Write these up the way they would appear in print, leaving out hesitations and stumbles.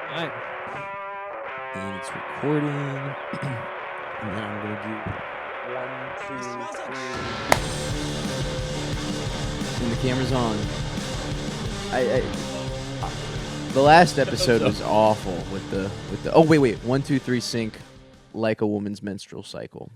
All right. And it's recording. And then I'm going to do 1, 2, 3. And the camera's on. The last episode was awful with the. Oh, wait. 1, 2, 3, sync like a woman's menstrual cycle.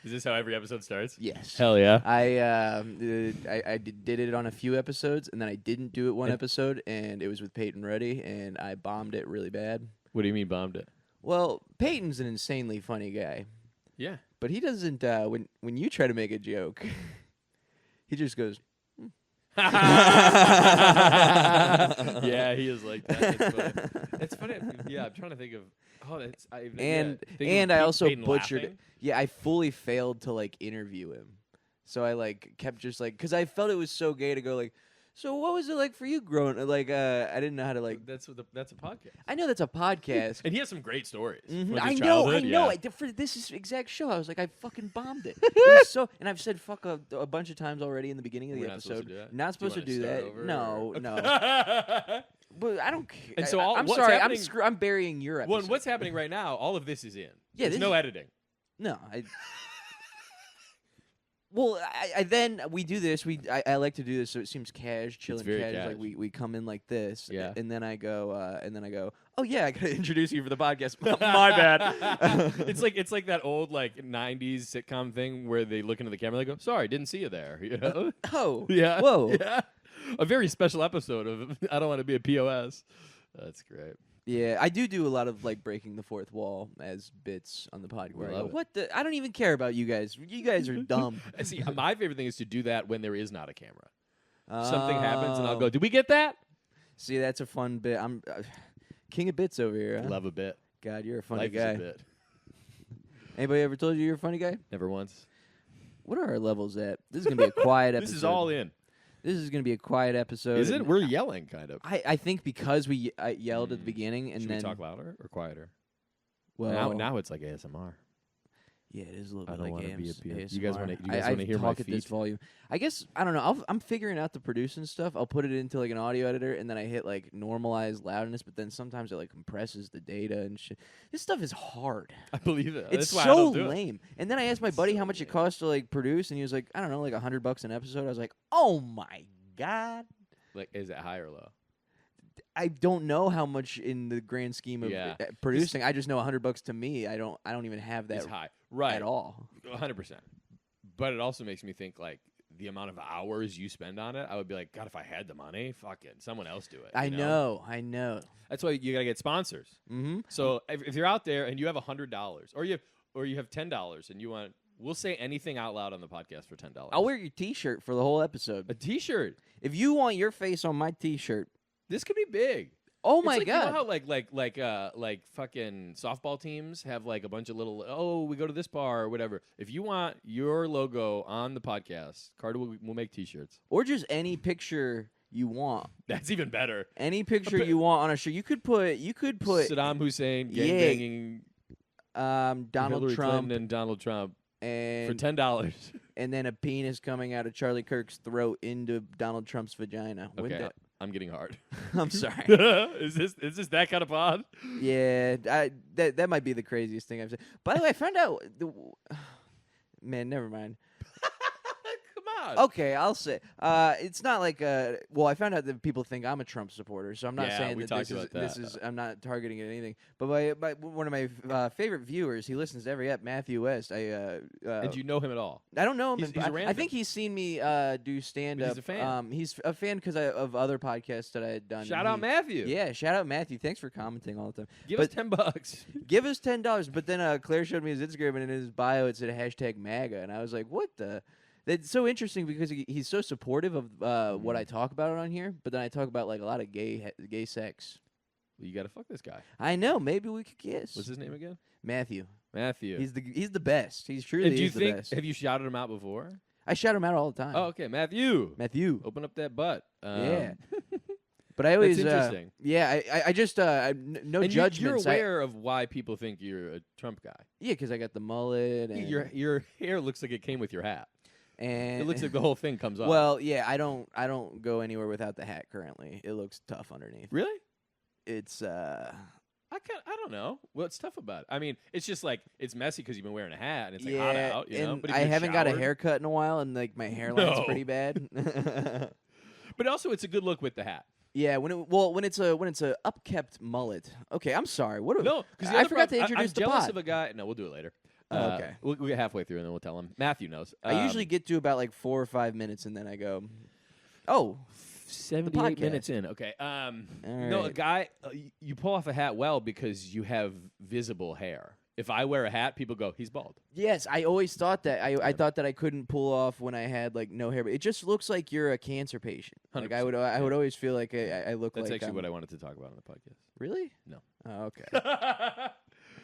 Is this how every episode starts? Yes. Hell yeah. I did it on a few episodes, and then I didn't do it one episode, and it was with Peyton Ruddy, and I bombed it really bad. What do you mean bombed it? Well, Peyton's an insanely funny guy, Yeah. but he doesn't. When you try to make a joke, he just goes. Yeah, he is like that. It's funny. Yeah, I'm trying to think of. Oh, that's. And I also Peyton butchered. laughing. Yeah, I fully failed to interview him, so I kept just because I felt it was so gay to go So what was it like for you growing? I didn't know how to That's a podcast. I know that's a podcast. And he has some great stories. Mhm. From I his know. childhood, I yeah. for this exact show, I was like, I fucking bombed it. It was so, and I've said fuck a bunch of times already in the beginning of the We're not supposed episode. to do that? Not supposed Do to you do wanna that. start over, No, or- no. But I don't care. And so I'm what's sorry. happening- I'm burying your episode. Well, what's happening right now? All of this is in. Yeah, There's this no is- editing. No, Well, I then we do this. I like to do this so it seems chill and very cash. cash. We come in like this. Yeah. And then I go. Oh yeah, I gotta introduce you for the podcast. My bad. It's like that old '90s sitcom thing where they look into the camera and they go, "Sorry, didn't see you there." You know? Oh. Yeah. Whoa. Yeah. A very special episode of I Don't Want to Be a POS. That's great. Yeah, I do a lot of breaking the fourth wall as bits on the pod. Where I go, love it. what the? I don't even care about you guys. You guys are dumb. See, my favorite thing is to do that when there is not a camera. Something happens and I'll go, Oh. "Did we get that?" See, that's a fun bit. I'm king of bits over here. Huh? Love a bit. God, you're a funny Life guy. is a bit. Anybody ever told you you're a funny guy? Never once. What are our levels at? This is gonna be a quiet episode. This is all in. This is gonna be a quiet episode. Is it? and We're yelling, kind of. I think because we yelled at the beginning and Should then we talk louder or quieter? well Now it's like ASMR. yeah, it is a little I bit don't like wanna be a ASMR. PO. You guys wanna I hear my talk at this feet? volume. I guess I don't know. I'm figuring out the producing stuff. I'll put it into an audio editor and then I hit normalize loudness, but then sometimes it compresses the data and shit. This stuff is hard. I believe it. It's That's why I so don't do it. lame. And then I asked my buddy how much it costs to produce, and he was like, I don't know, $100 an episode. I was like, oh my God. Is it high or low? I don't know how much in the grand scheme of Yeah. producing. I just know $100 to me. I don't even have that It's high, right? at all. 100%. But it also makes me think the amount of hours you spend on it. I would be like, God, if I had the money, fucking someone else do it. I you know? know. That's why you gotta get sponsors. Mm-hmm. So if you're out there and you have $100, or you have $10, and you want, we'll say anything out loud on the podcast for $10. I'll wear your T-shirt for the whole episode. a T-shirt. If you want your face on my T-shirt, This could be big. oh It's my like, God! You know how like fucking softball teams have a bunch of little we go to this bar or whatever. If you want your logo on the podcast, Carter will make T-shirts. Or just any picture you want. That's even better. Any picture you want on a shirt. You could put Saddam Hussein gangbanging Donald Hillary Trump Clinton and Donald Trump for and $10. and then a penis coming out of Charlie Kirk's throat into Donald Trump's vagina. Wouldn't Okay, that- I'm getting hard. I'm sorry. Is this that kind of pod? Yeah, that might be the craziest thing I've said. By the way, I found out. Man, never mind. Come on. Okay, I'll say. It's not well, I found out that people think I'm a Trump supporter, so I'm not Yeah, saying we that talked about this that. is. I'm not targeting anything. But one of my favorite viewers, he listens to every ep, Matthew West. And do you know him at all? I don't know him. He's a I random. think he's seen me do stand up. He's a fan. He's a fan because of other podcasts that I had done. Shout out Matthew. Yeah, shout out Matthew. Thanks for commenting all the time. Give us $10. Give us $10. But then Claire showed me his Instagram, and in his bio it said #MAGA, and I was like, what the? That's so interesting because he's so supportive of what I talk about on here, but then I talk about a lot of gay sex. Well, you gotta fuck this guy. I know. Maybe we could kiss. What's his name again? Matthew. Matthew. He's the best. He's truly And do you the think? best. Have you shouted him out before? I shout him out all the time. Oh, okay, Matthew. Matthew. Open up that butt. Yeah. But I always, That's interesting. Yeah, I just, no And judgments. you're aware of why people think you're a Trump guy. Yeah, because I got the mullet. And Your hair looks like it came with your hat. And It looks like the whole thing comes off. well, yeah, I don't go anywhere without the hat currently. It looks tough underneath. really? It's I don't know. What's tough about it? I mean, it's just like it's messy because you've been wearing a hat and it's like hot yeah, out. You know, and but if I you've haven't got a showered- haircut in a while, and like my hairline's No. pretty bad. But also, it's a good look with the hat. Yeah, when it's a upkept mullet. Okay, I'm sorry. What? No, because I forgot to introduce I'm the jealous pod. of a guy. No, we'll do it later. Oh, okay. We'll get halfway through and then we'll tell him. Matthew knows. I usually get to about like 4 or 5 minutes, and then I go, oh, 78 podcast. minutes in. Okay. No, a right. guy. You pull off a hat well because you have visible hair. If I wear a hat, people go, "He's bald." yes. I always thought that. I thought that I couldn't pull off when I had like no hair, but it just looks like you're a cancer patient. Like I would 100%, always feel like I look That's like. actually what I wanted to talk about on the podcast. Really? No. Oh, okay.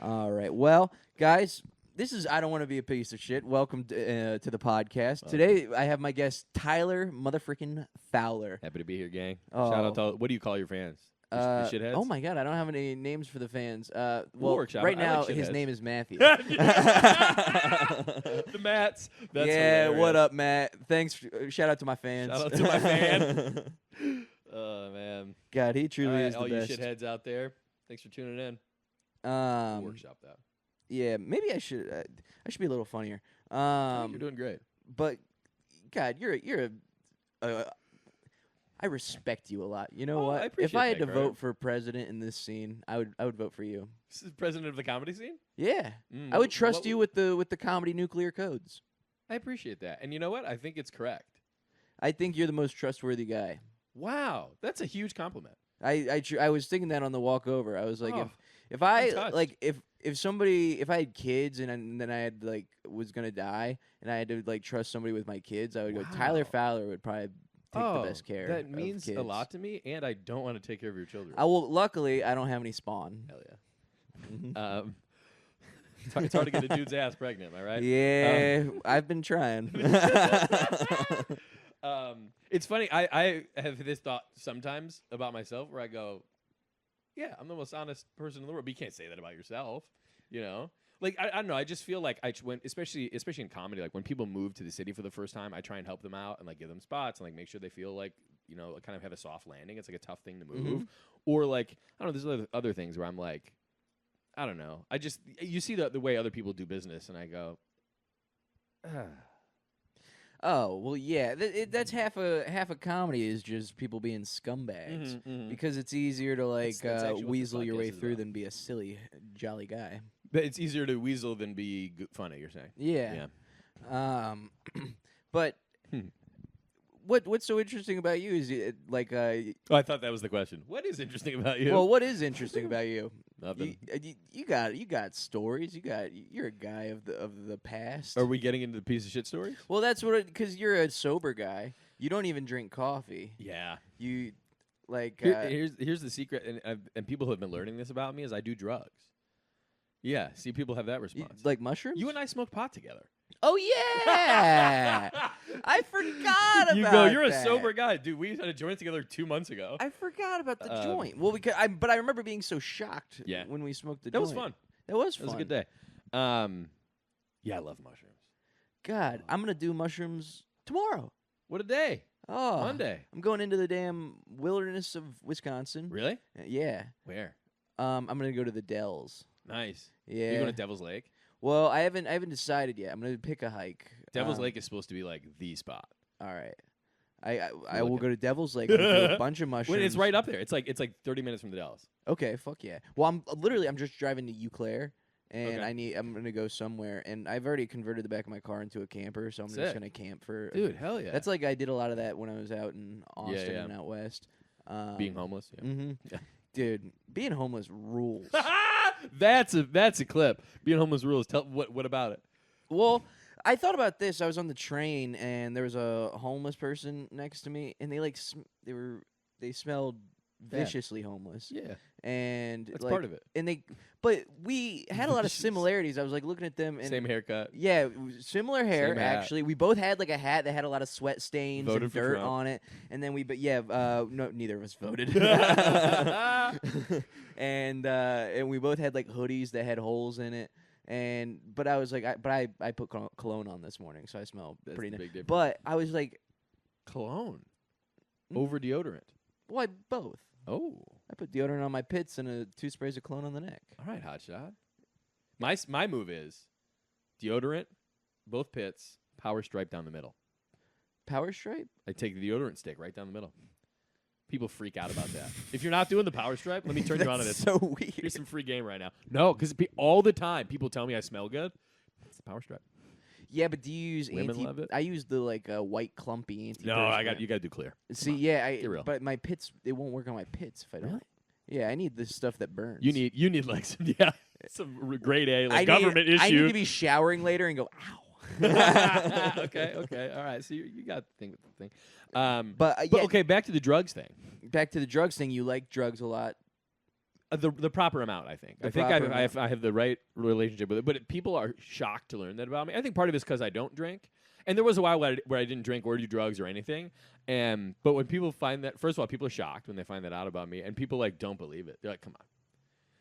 All right. Well, guys, this is I don't want to be a piece of shit. Welcome to the podcast. Today I have my guest Tyler motherfucking Fowler. Happy to be here, gang. Oh. Shout out to what do you call your fans? Your shitheads? Oh my god, I don't have any names for the fans. Well, workshop right it. I now like his shitheads. name is Matthew. The Mats. That's yeah, what hilarious. up, Matt? Thanks. Shout out to my fans. Shout out to my fan. Oh man. God, he truly All right, is the all best. you shitheads out there. Thanks for tuning in. Workshop that. Yeah, maybe I should be a little funnier. You're doing great. But God, you're a I respect you a lot. You know Oh, what? I If appreciate I had that, to Carter. vote for president in this scene, I would vote for you. This is president of the comedy scene. Yeah, Mm, I would what- trust what you with the comedy nuclear codes. I appreciate that. And you know what? I think it's correct. I think you're the most trustworthy guy. Wow, that's a huge compliment. I was thinking that on the walk over. I was like, Oh, if I touched. like if I had kids and then I had like was gonna die and I had to like trust somebody with my kids, I would go Tyler Wow. Fowler would probably take the best care. That of means a kids. lot to me, and I don't want to take care of your children. Luckily, I don't have any spawn. Hell yeah. It's hard to get a dude's ass pregnant, am I right? Yeah, I've been trying. It's funny. I have this thought sometimes about myself where I go, yeah, I'm the most honest person in the world. But you can't say that about yourself, you know? Like, I don't know. I just feel like when, especially in comedy, like when people move to the city for the first time, I try and help them out and like give them spots and like make sure they feel like, you know, kind of have a soft landing. It's like a tough thing to move. Or like, I don't know, there's other things where I'm like, I don't know. You see the way other people do business and I go, Oh well, yeah. That's half a comedy is just people being scumbags because it's easier to like That's actually what weasel this your podcast way is through about. than be a silly, jolly guy. But it's easier to weasel than be funny, you're saying? Yeah. Yeah. But Hmm. what's so interesting about you is like Oh, I thought that was the question. What is interesting about you? well, what is interesting about you? Nothing. You got stories. You're a guy of the past. Are we getting into the piece of shit stories? Well, that's what because you're a sober guy. You don't even drink coffee. Yeah. You like Here's the secret, and people have been learning this about me is I do drugs. Yeah. See, people have that response. like mushrooms. You and I smoke pot together. Oh yeah, I forgot about. You go. You're that. a sober guy, dude. We had a joint together 2 months ago. I forgot about the joint. Well, but I remember being so shocked. Yeah. When we smoked the That joint. was fun. That was It fun. was a good day. Yeah, I love mushrooms. God, I'm gonna do mushrooms tomorrow. What a day. Oh, Monday. I'm going into the damn wilderness of Wisconsin. Really? Yeah. Where? I'm gonna go to the Dells. Nice. Yeah. You're going to Devil's Lake? Well, I haven't decided yet. I'm gonna pick a hike. Devil's Lake is supposed to be like the spot. All right. I You're will looking. go to Devil's Lake. I'm gonna do a bunch of mushrooms. Wait, it's right up there. It's like 30 minutes from the Dallas. Okay, fuck yeah. Well, I'm just driving to Eau Claire, and Okay. I'm gonna go somewhere, and I've already converted the back of my car into a camper, so I'm just Sick. gonna camp for. Dude, hell yeah. That's like I did a lot of that when I was out in Austin yeah. and out west. being homeless. Yeah. Yeah. Dude, being homeless rules. That's a clip. Being homeless rules. Tell what about it? Well, I thought about this. I was on the train and there was a homeless person next to me, and they smelled Bad. viciously homeless. Yeah, And that's like, part of it. but we had a lot of Vicious. similarities. I was like looking at them and Same haircut. yeah, similar hair Same hat. actually. We both had like a hat that had a lot of sweat stains Voted and for dirt Trump. on it. And then no, neither of us voted. and we both had like hoodies that had holes in it. But I was like, I put cologne on this morning, so I smell That's pretty the nice. big difference. But I was like, Cologne Mm. over deodorant. well, both. Oh, I put deodorant on my pits and 2 sprays of cologne on the neck. all right, hotshot. My move is deodorant, both pits, power stripe down the middle. Power stripe? I take the deodorant stick right down the middle. People freak out about that. If you're not doing the power stripe, let me turn you on to this. So weird. Here's some free game right now. No, because all the time people tell me I smell good. It's the power stripe. Yeah, but do you use Women love it. I use the white clumpy anti. No, you got to do clear. See, on, yeah, get real. but my pits, it won't work on my pits if I don't. Really? Yeah, I need the stuff that burns. You need like some grade A government I need issue. to be showering later and go, ow. Okay, all right. So you got to think with the thing. But But okay, back to the drugs thing. back to the drugs thing. You like drugs a lot. The proper amount, I think. The I think proper amount. I have the right relationship with it. But people are shocked to learn that about me. I think part of it is because I don't drink. And there was a while where I didn't drink or do drugs or anything. But when people find that, first of all, people are shocked when they find that out about me. And people don't believe it. They're like, come on.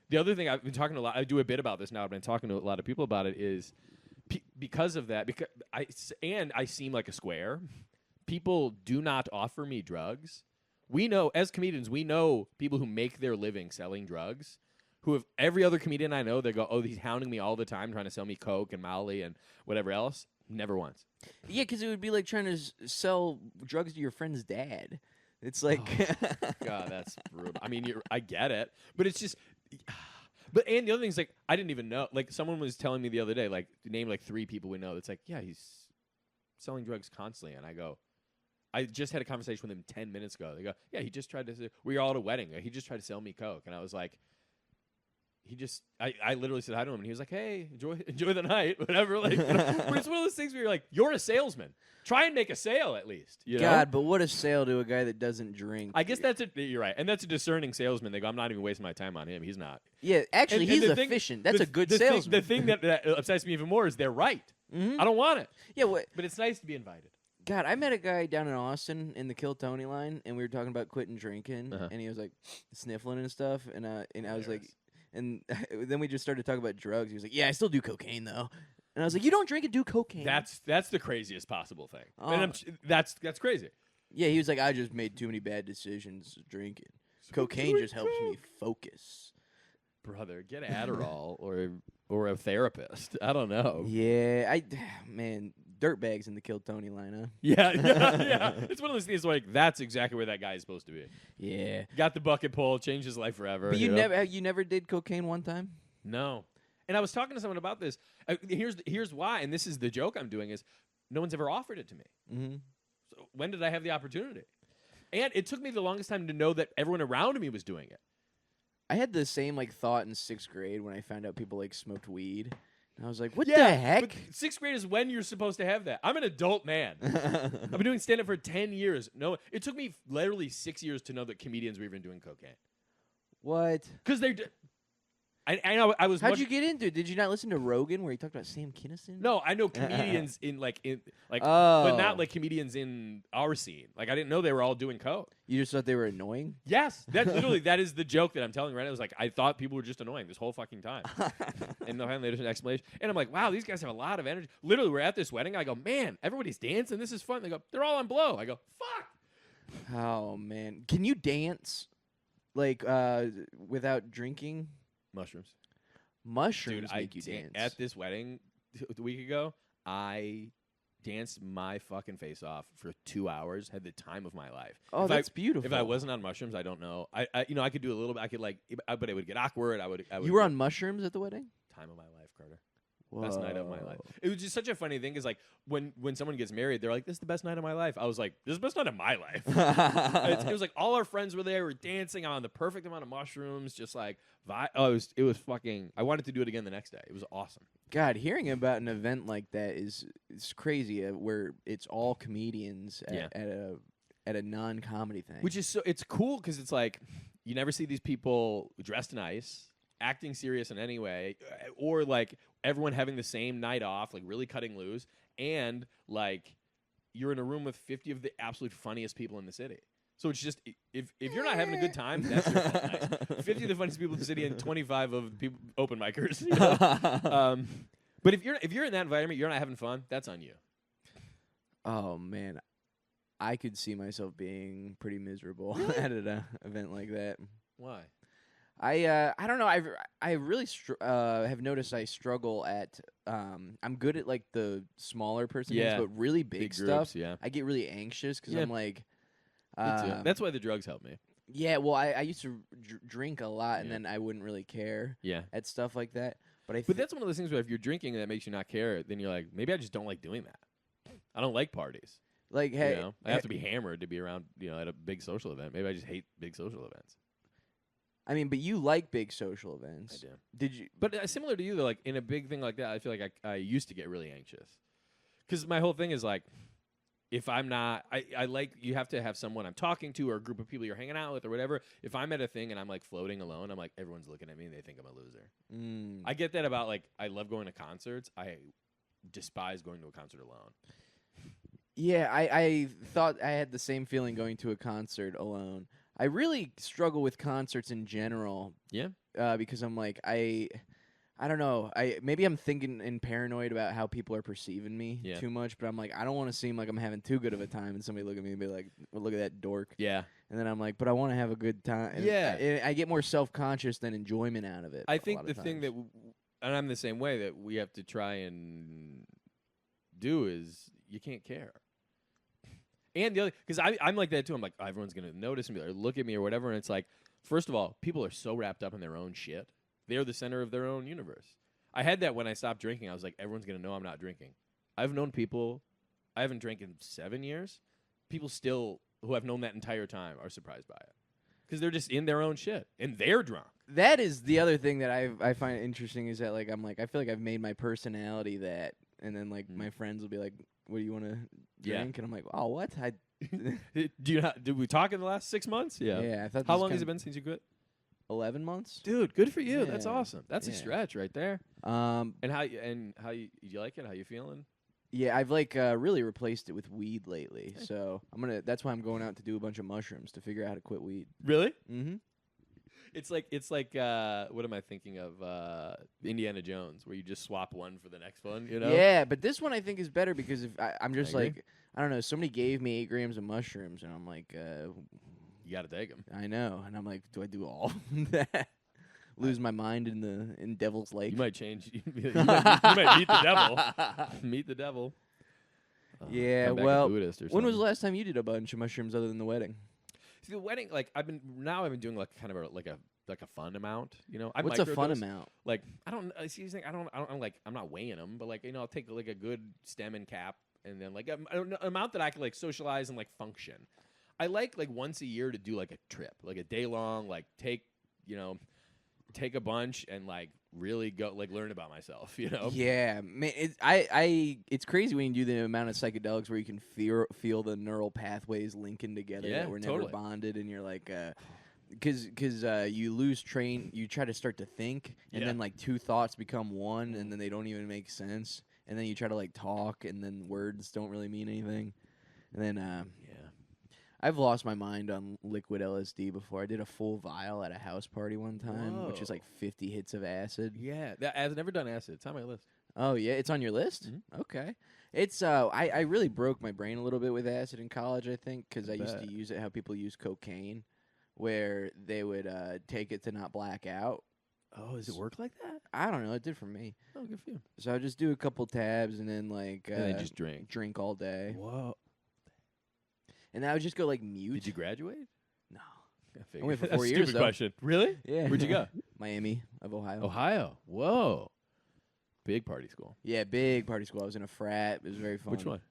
The other thing I've been talking to a lot, I do a bit about this now. I've been talking to a lot of people about it is because of that, because I seem like a square. People do not offer me drugs. We know, as comedians, we know people who make their living selling drugs, who have every other comedian I know, they go, oh, he's hounding me all the time, trying to sell me Coke and Molly and whatever else. Never once. Yeah, because it would be like trying to sell drugs to your friend's dad. It's like, God, that's brutal. I mean, I get it, but it's just. And the other thing is, I didn't even know. Someone was telling me the other day, name 3 people we know. It's yeah, he's selling drugs constantly, and I go, I just had a conversation with him 10 minutes ago. They go, yeah, he just tried to. We were all at a wedding. He just tried to sell me Coke, and I was like, I literally said hi to him, and he was like, hey, enjoy the night, whatever. But it's one of those things where you're you're a salesman. Try and make a sale at least. You know? God, but what a sale to a guy that doesn't drink. I guess you're right, and that's a discerning salesman. They go, I'm not even wasting my time on him. He's not. Yeah, actually, And he's the thing- efficient. That's a good the salesman. The thing that upsets me even more is they're right. Mhm. I don't want it, Yeah, but it's nice to be invited. God, I met a guy down in Austin in the Kill Tony line, and we were talking about quitting drinking, Uh-huh. and he was sniffling and stuff, and I was like, Hilarious. and then we just started talking about drugs. He was like, yeah, I still do cocaine though, and I was like, you don't drink and do cocaine? That's the craziest possible thing. Oh. And that's crazy. Yeah, he was like, I just made too many bad decisions drinking. Cocaine just helps me focus. Brother, get Adderall or a therapist. I don't know. Yeah, man, dirtbags in the Kill Tony line, huh? Yeah. It's one of those things that's exactly where that guy is supposed to be. Yeah, Got the bucket pull, changed his life forever. but you know? you never did cocaine one time? No. And I was talking to someone about this. Here's why, and this is the joke I'm doing is no one's ever offered it to me. Mm-hmm. So when did I have the opportunity? And it took me the longest time to know that everyone around me was doing it. I had the same thought in 6th grade when I found out people smoked weed. And I was like, what Yeah, the heck? But 6th grade is when you're supposed to have that. I'm an adult man. I've been doing stand-up for 10 years. No, it took me literally 6 years to know that comedians were even doing cocaine. What? Because they did. I know I was. How'd you get into it? Did you not listen to Rogan where he talked about Sam Kinison? No, I know comedians but Oh. not comedians in our scene. I didn't know they were all doing coke. You just thought they were annoying? Yes, that is the joke that I'm telling right now. It was I thought people were just annoying this whole fucking time. And then finally there's an explanation, and I'm like, wow, these guys have a lot of energy. Literally, we're at this wedding. I go, man, everybody's dancing. This is fun. They go, they're all on blow. I go, fuck. Oh, man. Can you dance without drinking? Mushrooms. Mushrooms Dude, make you dance. At this wedding a week ago, I danced my fucking face off for 2 hours. Had the time of my life. Oh, that's beautiful. If I wasn't on mushrooms, I don't know. I could do a little bit. I could but it would get awkward. I would. You were on mushrooms at the wedding? Time of my life, Carter. Whoa. Best night of my life. It was just such a funny thing. Is when someone gets married, they're like, "This is the best night of my life." I was like, "This is the best night of my life." It was all our friends were there. We're dancing. I'm on the perfect amount of mushrooms. Just it was fucking. I wanted to do it again the next day. It was awesome. God, hearing about an event like that is crazy. Where it's all comedians at a non-comedy thing, Which is it's cool because it's you never see these people dressed nice, acting serious in any way, or everyone having the same night off, really cutting loose, and you're in a room with 50 of the absolute funniest people in the city. So it's just if you're not having a good time, that's your fault. Nice. 50 of the funniest people in the city and 25 of people open micers. You know? But if you're in that environment, you're not having fun. That's on you. Oh man, I could see myself being pretty miserable at an event like that. Why? I don't know. I really have noticed I struggle at. I'm good at like the smaller person things, but really big stuff. Groups, yeah. I get really anxious because I'm like. That's why the drugs help me. Yeah, well, I used to drink a lot, and then I wouldn't really care. At stuff like that. But that's one of those things where if you're drinking and that makes you not care, then you're like, maybe I just don't like doing that. I don't like parties. Like, hey, you know? I have to be hammered to be around, at a big social event. Maybe I just hate big social events. I mean, but you like big social events. I do. Did you? But similar to you, though, like in a big thing like that, I feel like I used to get really anxious. Because my whole thing is like, if I'm not, I like, you have to have someone I'm talking to or a group of people you're hanging out with or whatever. If I'm at a thing and I'm like floating alone, I'm like, everyone's looking at me and they think I'm a loser. I get that about like, I love going to concerts. I despise going to a concert alone. Yeah, I thought I had the same feeling going to a concert alone. I really struggle with concerts in general. Yeah. Because I'm like, I don't know. Maybe I'm thinking and paranoid about how people are perceiving me too much, but I'm like, I don't want to seem like I'm having too good of a time and somebody look at me and be like, well, look at that dork. Yeah. And then I'm like, but I want to have a good time. And I get more self-conscious than enjoyment out of it. I think the thing that, and I'm the same way, that we have to try and do is you can't care. And the other, because I'm like that too. I'm like, oh, everyone's going to notice and be like, look at me or whatever. And it's like, first of all, people are so wrapped up in their own shit. They're the center of their own universe. I had that when I stopped drinking. I was like, everyone's going to know I'm not drinking. I've known people, I haven't drank in 7 years. People still, who I've known that entire time, are surprised by it. Because they're just in their own shit. And they're drunk. That is the other thing that I find interesting is that, like, I'm like, I feel like I've made my personality that. And then, like, my friends will be like, what do you want to drink? And I'm like, oh, what? Did we talk in the last 6 months? Yeah. I thought How long has it been since you quit? 11 months. Dude, good for you. Yeah. That's awesome. That's a stretch right there. And how you like it? How you feeling? Yeah, I've like really replaced it with weed lately. So that's why I'm going out to do a bunch of mushrooms to figure out how to quit weed. Really? Mm-hmm. It's like what am I thinking of? Indiana Jones, where you just swap one for the next one, you know? Yeah, but this one I think is better because if I'm just like, I don't know, somebody gave me 8 grams of mushrooms and I'm like, you got to take them. I know, and I'm like, do I do all that? Lose my mind in Devil's Lake? You might change. You might meet the devil. Meet the devil. Yeah, well, when was the last time you did a bunch of mushrooms other than the wedding? See, the wedding, like I've been doing like kind of a fun amount, you know. What's a fun amount? Like I don't see anything. I'm not weighing them, but like I'll take like a good stem and cap, and then like an amount that I can like socialize and like function. I like once a year to do like a trip, like a day long, like take a bunch and like really go like learn about myself, you know? Yeah, man. It's crazy when you do the amount of psychedelics where you can feel the neural pathways linking together that were never bonded, and you're like, because you you try to start to think, and then like 2 thoughts become one, and then they don't even make sense, and then you try to like talk, and then words don't really mean anything, and then I've lost my mind on liquid LSD before. I did a full vial at a house party one time, which is like 50 hits of acid. Yeah, I've never done acid. It's on my list. Oh yeah, it's on your list? Mm-hmm. Okay. It's I really broke my brain a little bit with acid in college, I think, because I used to use it how people use cocaine, where they would take it to not black out. Oh, does it work like that? I don't know. It did for me. Oh, good for you. So I would just do a couple tabs and then like and then just drink all day. Whoa. And I would just go like mute. Did you graduate? No. I went for 4 years. Stupid question. Really? Yeah. Where'd you go? Miami of Ohio. Ohio. Whoa. Big party school. Yeah, big party school. I was in a frat. It was very fun. Which one?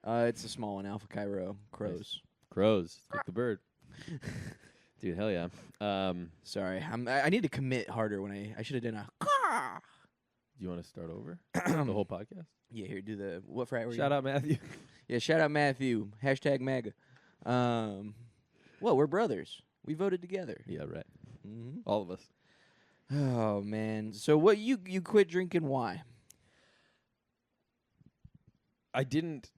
It's a small one, Alpha Cairo. Crows. Nice. Crows. Like the bird. Dude, hell yeah. Sorry. I need to commit harder when I should have done a. Do you want to start over? The whole podcast? Yeah, here, do the. What frat were you? Shout out, Matthew. Yeah, shout out, Matthew. # MAGA. Well, we're brothers. We voted together. Yeah, right. Mm-hmm. All of us. Oh, man. So what you quit drinking, why? I didn't.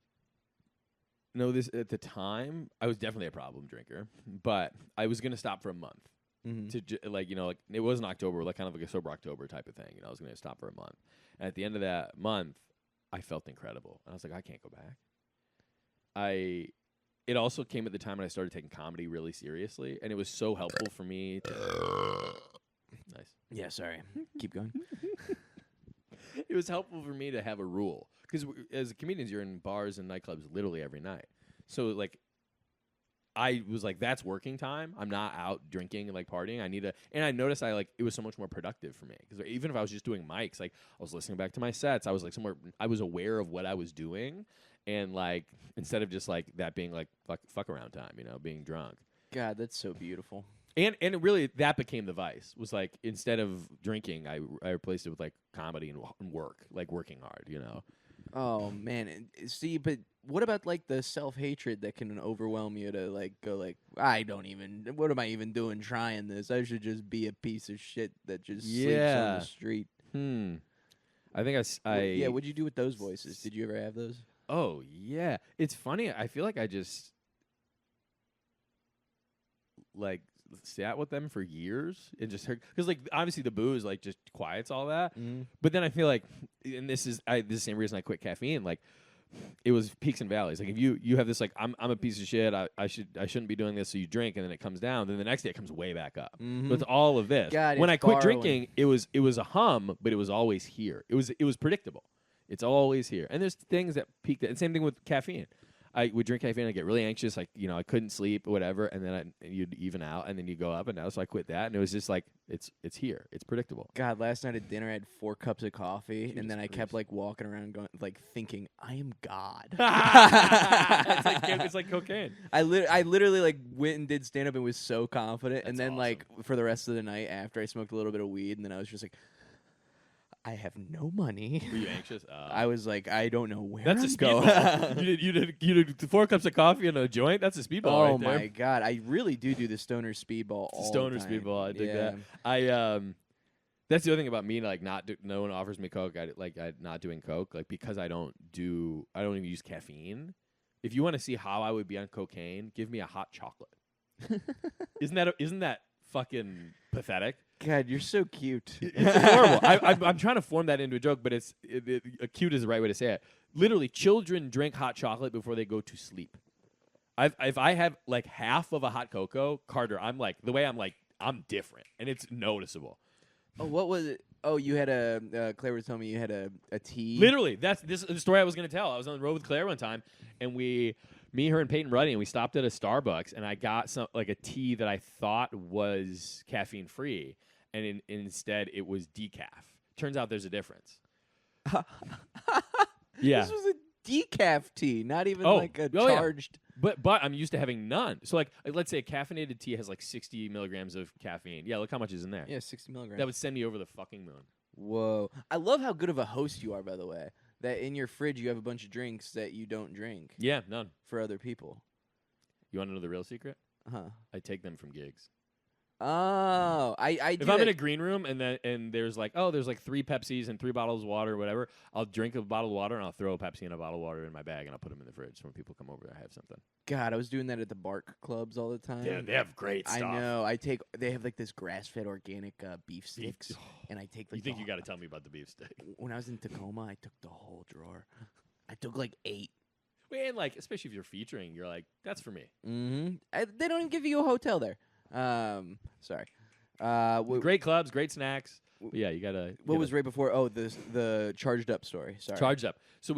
know this at the time. I was definitely a problem drinker, but I was gonna stop for a month. To like it wasn't October, like kind of like a sober October type of thing. I was gonna stop for a month, and at the end of that month, I felt incredible. And I was like, I can't go back. It also came at the time when I started taking comedy really seriously, and it was so helpful for me to. Nice. Yeah, sorry. Keep going. It was helpful for me to have a rule because as comedians, you're in bars and nightclubs literally every night. So like, I was like, that's working time. I'm not out drinking and like partying. And I noticed it was so much more productive for me because even if I was just doing mics, like I was listening back to my sets, I was like I was aware of what I was doing, and like instead of just like that being like fuck around time, being drunk. God, that's so beautiful. And it really that became the vice was like instead of drinking, I replaced it with like comedy and work, like working hard, Oh man, see, but what about like the self-hatred that can overwhelm you to like go like what am I even doing trying this? I should just be a piece of shit that just sleeps on the street. I think Yeah, what'd you do with those voices? Did you ever have those? Oh yeah, it's funny. I feel like I just like sat with them for years and just heard because like obviously the booze like just quiets all that, but then I feel like, and this is the same reason I quit caffeine. Like it was peaks and valleys. Like if you have this like I'm a piece of shit. I shouldn't be doing this. So you drink and then it comes down. Then the next day it comes way back up. But it's all of this. God, when I quit borrowing. drinking, it was a hum, but it was always here. It was predictable. It's always here. And there's things that peaked. And same thing with caffeine. I would drink caffeine, I get really anxious, like I couldn't sleep or whatever, and then you'd even out, and then you go up and down. So I quit that, and it was just like it's here, it's predictable. God, last night at dinner I had 4 cups of coffee, and then I kept like walking around, going like thinking I am God. It's like cocaine. I literally like went and did stand up and was so confident, That's and then awesome. like for the rest of the night after I smoked a little bit of weed, and then I was just like, I have no money. Were you anxious? I was like, I don't know where that's I'm a speedball. going. you did 4 cups of coffee and a joint. That's a speedball. Oh right there. my God, I really do the stoner speedball all Stoner the time. speedball. I dig Yeah. that. That's the other thing about me. Like, no one offers me coke. I'm not doing coke. Like because I don't even use caffeine. If you want to see how I would be on cocaine, give me a hot chocolate. Isn't that fucking pathetic? God, you're so cute. It's adorable. I'm trying to form that into a joke, but cute is the right way to say it. Literally, children drink hot chocolate before they go to sleep. If I have like half of a hot cocoa, Carter, I'm like the way I'm different, and it's noticeable. Oh, what was it? Oh, you had Claire was telling me you had a tea. Literally, this is the story I was going to tell. I was on the road with Claire one time, and me, her, and Peyton Ruddy, and we stopped at a Starbucks, and I got a tea that I thought was caffeine free, and instead it was decaf. Turns out there's a difference. Yeah, This was a decaf tea, not even like a charged. Yeah. But I'm used to having none. So like let's say a caffeinated tea has like 60 milligrams of caffeine. Yeah, look how much is in there. Yeah, 60 milligrams. That would send me over the fucking moon. Whoa. I love how good of a host you are, by the way. That in your fridge you have a bunch of drinks that you don't drink. Yeah, none. For other people. You want to know the real secret? Huh. I take them from gigs. Oh, I if I'm in a green room and there's like 3 Pepsis and 3 bottles of water or whatever, I'll drink a bottle of water and I'll throw a Pepsi and a bottle of water in my bag and I'll put them in the fridge. So when people come over, I have something. God, I was doing that at the Bark clubs all the time. Yeah, they have great stuff. I know. They have like this grass-fed organic beef sticks, and I take like. You think you got to tell me about the beef stick? When I was in Tacoma, I took the whole drawer. I took like 8. Wait, and like especially if you're featuring, you're like, that's for me. Mm-hmm. They don't even give you a hotel there. Sorry. Great clubs, great snacks. But yeah, you gotta. What was right before? Oh, the charged up story. Sorry. Charged up. So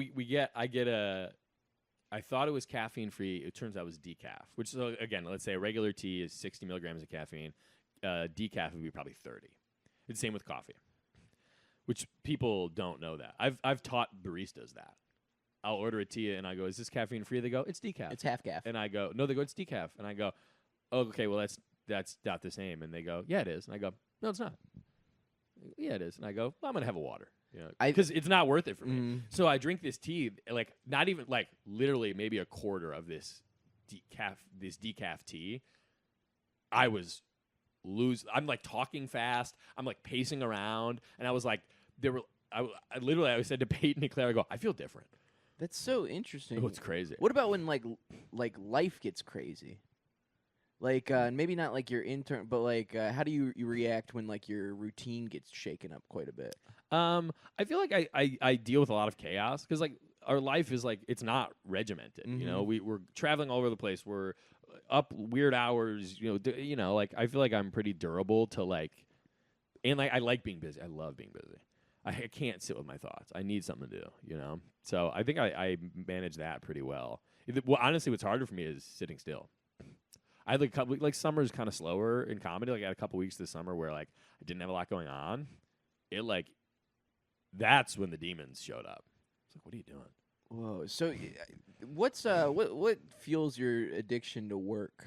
I thought it was caffeine free. It turns out it was decaf. Which so again, let's say a regular tea is 60 milligrams of caffeine. Decaf would be probably 30. It's the same with coffee. Which people don't know that. I've taught baristas that. I'll order a tea and I go, "Is this caffeine free?" They go, "It's decaf." It's half calf. And I go, "No." They go, "It's decaf." And I go, "Oh, okay. Well, that's not the same." And they go, "Yeah, it is." And I go, "No, it's not." Yeah, it is. And I go, "Well, I'm gonna have a water." Because it's not worth it for me. So I drink this tea, like not even like literally maybe a quarter of this decaf tea. I was I'm like talking fast. I'm like pacing around, and I was like, I said to Peyton and Claire, I go, I feel different. That's so interesting. Oh, it's crazy. What about when like life gets crazy? Like maybe not like your intern, but like how do you react when like your routine gets shaken up quite a bit? I feel like I deal with a lot of chaos because like our life is like it's not regimented. You know, we're traveling all over the place. We're up weird hours. You know, like I feel like I'm pretty durable to like, and like I like being busy. I love being busy. I can't sit with my thoughts. I need something to do. You know, so I think I manage that pretty well. Well, honestly, what's harder for me is sitting still. I had like a couple, like summer's kind of slower in comedy. Like I had a couple weeks this summer where like I didn't have a lot going on. It like that's when the demons showed up. It's like, what are you doing? Whoa. So what's what fuels your addiction to work?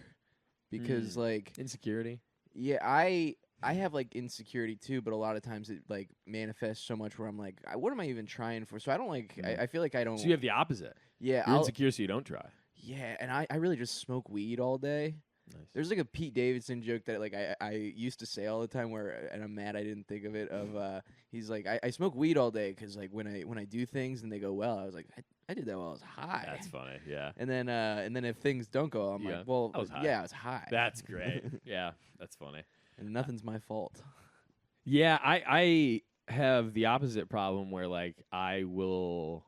Because like insecurity. Yeah, I have like insecurity too, but a lot of times it like manifests so much where I'm like, what am I even trying for? So I don't like. I feel like I don't. So you have the opposite. Yeah, you're insecure, so you don't try. Yeah, and I really just smoke weed all day. Nice. There's like a Pete Davidson joke that like I used to say all the time where, and I'm mad I didn't think of it. Of he's like I smoke weed all day because like when I do things and they go well, I was like I did that while I was high. That's funny, yeah. And then if things don't go, I'm like, well, I was high. That's great. Yeah, that's funny. And nothing's my fault. Yeah, I have the opposite problem where like I'm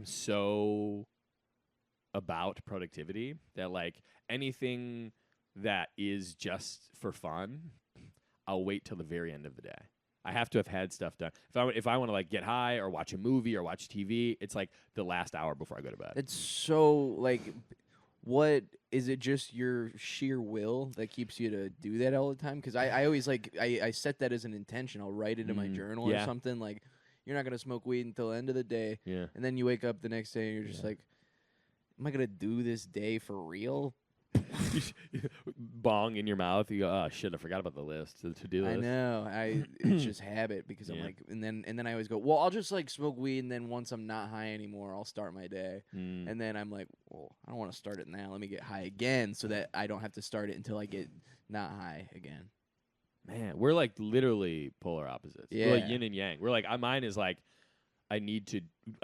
so about productivity that like anything that is just for fun, I'll wait till the very end of the day. I have to have had stuff done. If I want to like get high or watch a movie or watch TV, it's like the last hour before I go to bed. It's so like, what is it? Just your sheer will that keeps you to do that all the time? Because I always like I set that as an intention. I'll write it in my journal or something like. You're not gonna smoke weed until the end of the day, and then you wake up the next day and you're just like, "Am I gonna do this day for real?" Bong in your mouth. You go, "Oh shit, I forgot about the list, the to-do list." I know. It's just habit because I'm like, and then I always go, "Well, I'll just like smoke weed, and then once I'm not high anymore, I'll start my day." And then I'm like, "Well, I don't want to start it now. Let me get high again, so that I don't have to start it until I get not high again." Man, we're like literally polar opposites. Yeah. We're like yin and yang. We're like, mine is like, I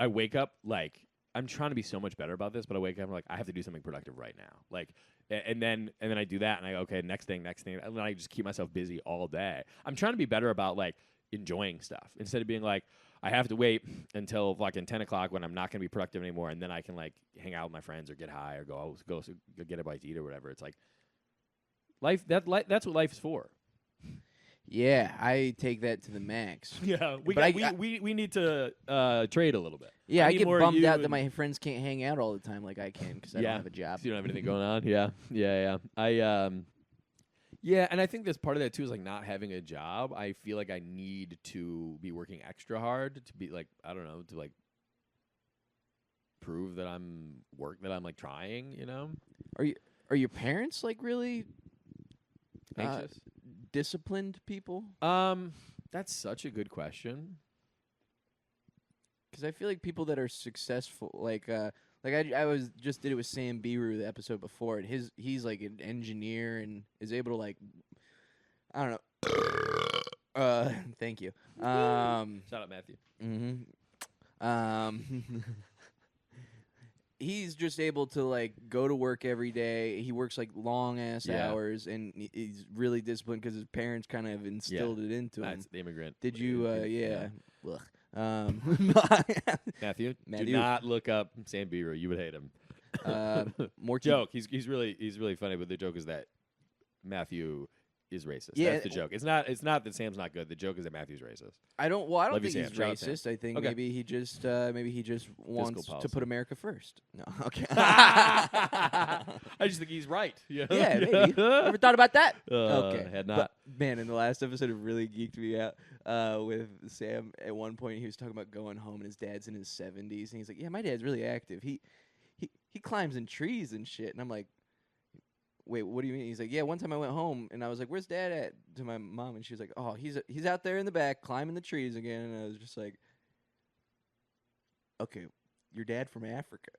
wake up like, I'm trying to be so much better about this, but I wake up and like, I have to do something productive right now. Like, and then I do that and I go, okay, next thing. And then I just keep myself busy all day. I'm trying to be better about like enjoying stuff instead of being like, I have to wait until fucking 10 o'clock when I'm not going to be productive anymore. And then I can like hang out with my friends or get high or go get a bite to eat or whatever. It's like that's what life is for. Yeah, I take that to the max. Yeah, we need to trade a little bit. Yeah, I get bummed out that my friends can't hang out all the time like I can because I don't have a job. So you don't have anything going on. Yeah. And I think that's part of that too is like not having a job. I feel like I need to be working extra hard to be like I don't know to like prove that I'm like trying. You know. Are your parents like really anxious? Disciplined people? That's such a good question. Because I feel like people that are successful, like I was just did it with Sam Beru the episode before, and he's like an engineer and is able to like, I don't know. Thank you. Shout out Matthew. He's just able to like go to work every day. He works like long ass hours, and he's really disciplined because his parents kind of instilled it into him. That's the immigrant. Did you? Yeah. Matthew, do not look up Sam Beru. You would hate him. More joke. He's really funny, but the joke is that Matthew is racist. Yeah, that's the joke. It's not that Sam's not good. The joke is that Matthew's racist. I don't think he's Sam. racist. I think maybe he just wants to put America first. No, okay. I just think he's right. Yeah, maybe. Ever thought about that? Okay, had not. But, man, in the last episode, it really geeked me out with Sam. At one point, he was talking about going home, and his dad's in his 70s, and he's like, "Yeah, my dad's really active. He climbs in trees and shit." And I'm like, wait, what do you mean? He's like, yeah, one time I went home and I was like, where's Dad at? To my mom, and she was like, oh, he's out there in the back climbing the trees again. And I was just like, okay, your dad from Africa.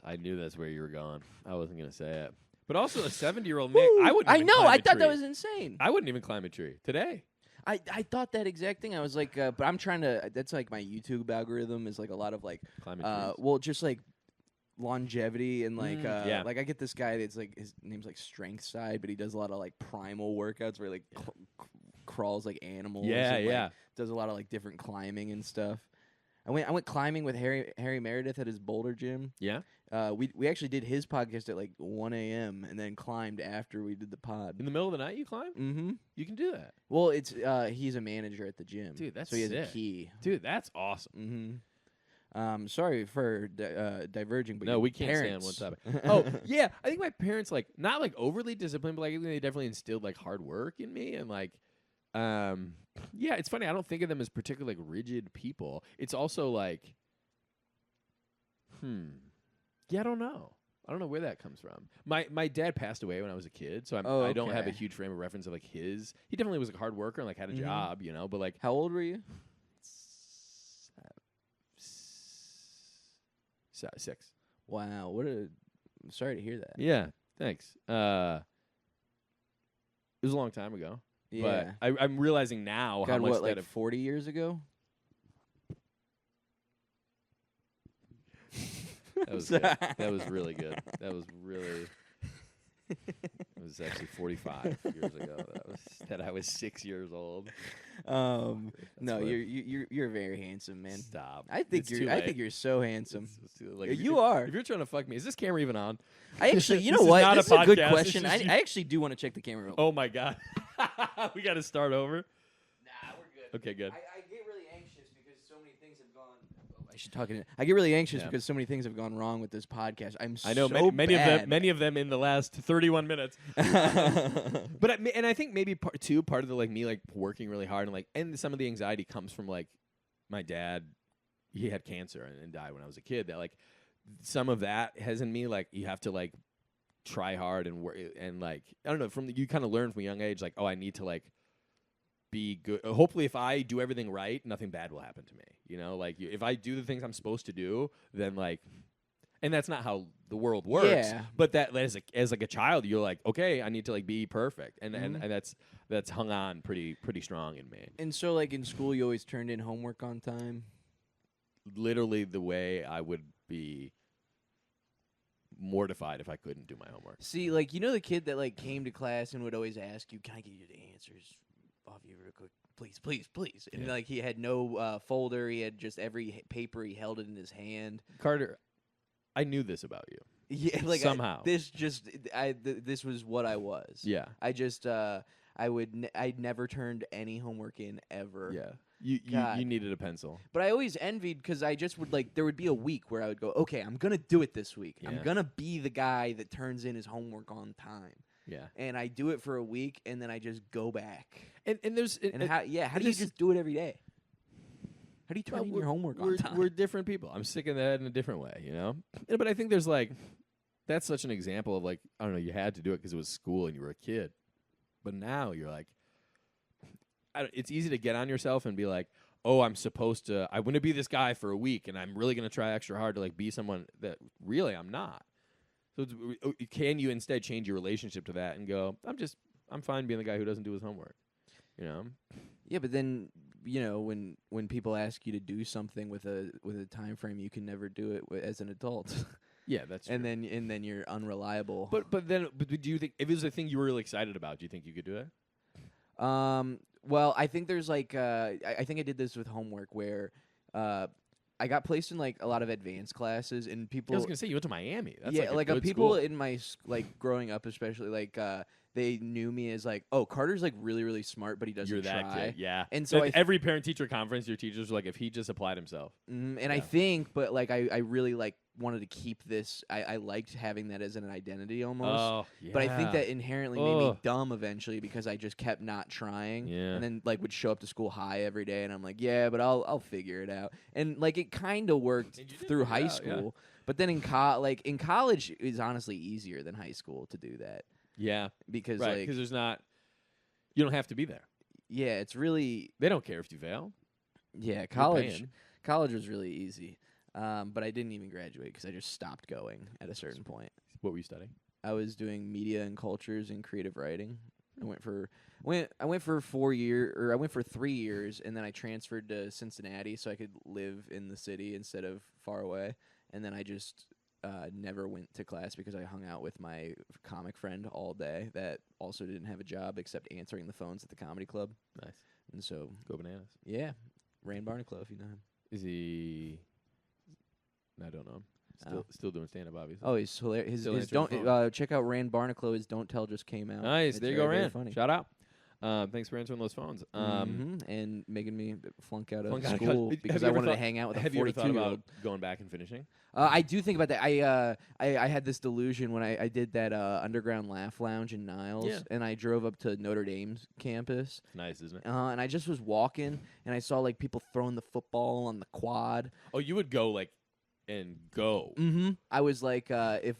I knew that's where you were going. I wasn't gonna say it, but also a 70-year-old man. I wouldn't. I know. I thought that was insane. I wouldn't even climb a tree today. I thought that exact thing. I was like, but I'm trying to. That's like my YouTube algorithm is like a lot of like, Climbing trees. well, just like longevity and like, yeah. like I get this guy that's like his name's like Strength Side, but he does a lot of like primal workouts where he like crawls like animals. Yeah, and, yeah. like, does a lot of like different climbing and stuff. I went climbing with Harry Meredith at his Boulder gym. Yeah. We actually did his podcast at like 1 a.m. and then climbed after we did the pod. In the middle of the night, you climb? Mm-hmm. You can do that. Well, it's he's a manager at the gym. Dude, that's so he has sick. a key. Dude, that's awesome. Mm-hmm. Sorry for diverging, but No, your we can't parents. stay on one topic. Oh, yeah. I think my parents, like, not, like, overly disciplined, but, like, I think they definitely instilled, like, hard work in me. And, like, yeah, it's funny. I don't think of them as particularly, like, rigid people. It's also, like, yeah, I don't know. I don't know where that comes from. My dad passed away when I was a kid, so I don't have a huge frame of reference of, like, his. He definitely was a hard worker and, like, had a job, you know, but, like. How old were you? 6. Wow, I'm sorry to hear that. Yeah, thanks. It was a long time ago. Yeah. But I'm realizing now how God, much what, that like 40 years ago? that was good. That was really good. That was really. It was actually 45 years ago. That I was 6 years old. No, you're very handsome, man. Stop. I think you're so handsome. Like, you are. If you're trying to fuck me, is this camera even on? I actually, you This know is what? not This a is a good podcast. question. This is I actually do want to check the camera. Oh my god. We got to start over. Nah, we're good. Okay, good. I get really anxious because so many things have gone. I should talk in. I get really anxious Yeah. because so many things have gone wrong with this podcast. I know so many of them in the last 31 minutes. But I think maybe part of the like me like working really hard and some of the anxiety comes from like my dad. He had cancer and died when I was a kid. That like some of that has in me like you have to like try hard and work and like I don't know you kind of learn from a young age like I need to like be good. Hopefully, if I do everything right, nothing bad will happen to me. You know, like if I do the things I'm supposed to do, then like, and that's not how the world works. Yeah. But that as like a child, you're like, okay, I need to like be perfect, and that's hung on pretty strong in me. And so, like in school, you always turned in homework on time. Literally, the way I would be mortified if I couldn't do my homework. See, like the kid that like came to class and would always ask you, "Can I get you the answers off you real quick, please?" And like he had no folder. He had just every paper. He held it in his hand. Carter, I knew this about you. Yeah, like somehow this was what I was. Yeah, I just I never turned any homework in ever. Yeah. You needed a pencil. But I always envied because I just would there would be a week where I would go, okay, I'm going to do it this week. Yeah. I'm going to be the guy that turns in his homework on time. Yeah. And I do it for a week and then I just go back. And there's how do you just do it every day? How do you turn in your homework on time? We're different people. I'm sick of that in a different way, you know? Yeah, but I think there's that's such an example of I don't know, you had to do it because it was school and you were a kid. But now you're like, it's easy to get on yourself and be like, oh, I'm going to be this guy for a week and I'm really going to try extra hard to be someone that really I'm not. So can you instead change your relationship to that and go, I'm fine being the guy who doesn't do his homework, you know? Yeah, but then, when people ask you to do something with a time frame, you can never do it as an adult. Yeah, that's true. and then you're unreliable. But do you think if it was a thing you were really excited about, do you think you could do it? Well, I think there's I think I did this with homework where I got placed in a lot of advanced classes and people. I was gonna say you went to Miami. That's yeah, good people school. in my growing up, especially they knew me as Carter's really really smart, but he doesn't You're that try. kid, yeah. And so every parent teacher conference, your teachers were like, if he just applied himself. I think, but I really wanted to keep this. I liked having that as an identity almost. Oh, yeah. But I think that inherently made me dumb eventually because I just kept not trying. Yeah. And then would show up to school high every day and I'm like, yeah, but I'll figure it out. And it kind of worked through high school. Yeah. But then in college is honestly easier than high school to do that. Yeah. Because there's not you don't have to be there. Yeah, it's really they don't care if you fail. Yeah, college was really easy. But I didn't even graduate because I just stopped going at a certain point. What were you studying? I was doing media and cultures and creative writing. I went for 4 years, or I went for 3 years, and then I transferred to Cincinnati so I could live in the city instead of far away. And then I just never went to class because I hung out with my comic friend all day that also didn't have a job except answering the phones at the comedy club. Nice. And so, Go bananas. yeah, Rand Barnacle, if you know him. Is he? I don't know him. Still doing stand up, obviously. Oh, he's hilarious. Still His answering don't the phone. check out Rand Barnacle. His Don't Tell just came out. Nice. It's There you go, very, very Rand. funny. Shout out. Thanks for answering those phones. And making me flunk out of Flunk out of school college. because Have you I ever wanted to thought- hang out with a Have you ever thought 42-year-old. about going back and finishing? I do think about that. I had this delusion when I did that underground laugh lounge in Niles, Yeah. and I drove up to Notre Dame's campus. It's nice, isn't it? And I just was walking, and I saw like people throwing the football on the quad. Oh, you would go and go. Mm-hmm. I was like, if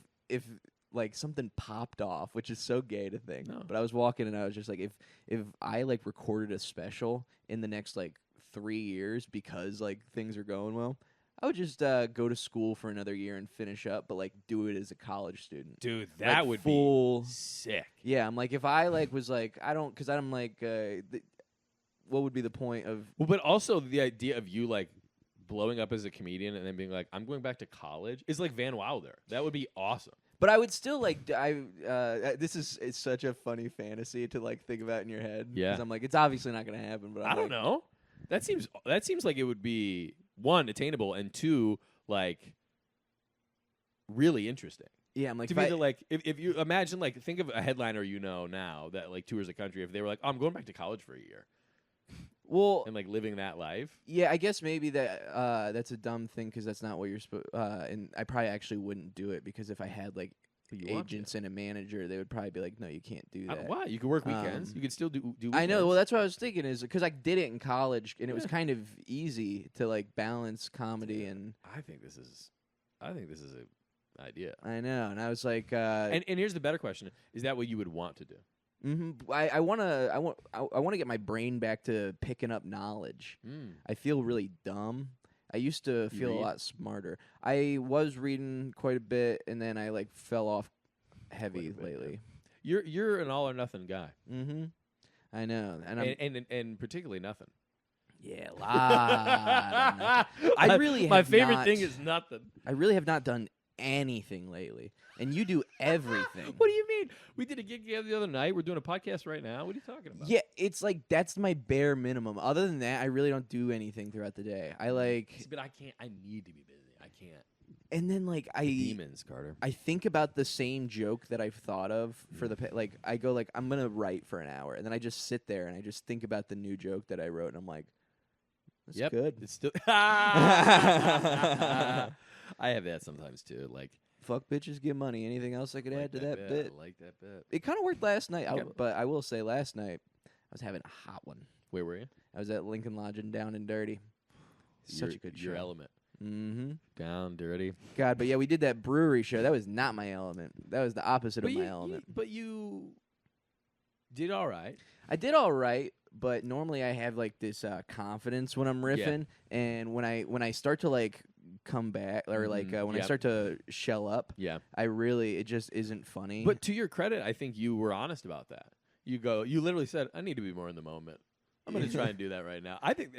like something popped off, which is so gay to think. No. But I was walking, and I was just like, if I like recorded a special in the next like 3 years because like things are going well, I would just go to school for another year and finish up, but like do it as a college student. Dude, that Like, would full be sick. Yeah, I'm like, if I like was like, I don't, because I'm like, what would be the point of? Well, but also the idea of you like blowing up as a comedian and then being like, I'm going back to college is like Van Wilder. That would be awesome. But I would still like, this is it's such a funny fantasy to like think about in your head. Yeah. 'Cause I'm like, it's obviously not gonna happen. But I don't know. That seems like it would be one, attainable, and two, like really interesting. Yeah, I'm like, To be like if you imagine like think of a headliner now that like tours the country, if they were like, oh, I'm going back to college for a year well, and like living that life. yeah, I guess maybe that that's a dumb thing because that's not what you're supposed. And I probably actually wouldn't do it because if I had like But you want to. agents and a manager, they would probably be like, no, you can't do that. Why? You could work weekends. You could still do weekends. I know. Well, that's what I was thinking is because I did it in college and it was Yeah. kind of easy to like balance comedy and I think this is an idea. I know. And I was like, And here's the better question: is that what you would want to do? I want to get my brain back to picking up knowledge. I feel really dumb. I used to feel a read? lot smarter. I was reading quite a bit, and then I like fell off heavy Quite a bit, lately. You're an all or nothing guy, I know, and I'm and particularly nothing. yeah, a lot. I really my have favorite not- thing is nothing. I really have not done anything lately, and you do everything. What do you mean? We did a gig the other night. We're doing a podcast right now. What are you talking about? Yeah, it's like that's my bare minimum. Other than that, I really don't do anything throughout the day. I like, But I can't. I need to be busy. I can't. and then like Demons, Carter. I think about the same joke that I've thought of for the like I go like I'm gonna write for an hour, and then I just sit there and I just think about the new joke that I wrote, and I'm like, that's Yep. good. It's still. I have that sometimes too. Like Fuck bitches, get money. Anything else I could like add to that bit? I like that bit. It kind of worked last night, Okay. but I will say last night I was having a hot one. Where were you? I was at Lincoln Lodge and Down and Dirty. Such a good show. Your element. Mm-hmm. Down, dirty. God, but yeah, we did that brewery show. That was not my element. That was the opposite of my element. But you did all right. I did all right, but normally I have like this confidence when I'm riffing, and when I start to like come back or like when I Yep. start to shell up, Yeah. it just isn't funny. But to your credit, I think you were honest about that. You literally said, I need to be more in the moment. I'm going to try and do that right now. I think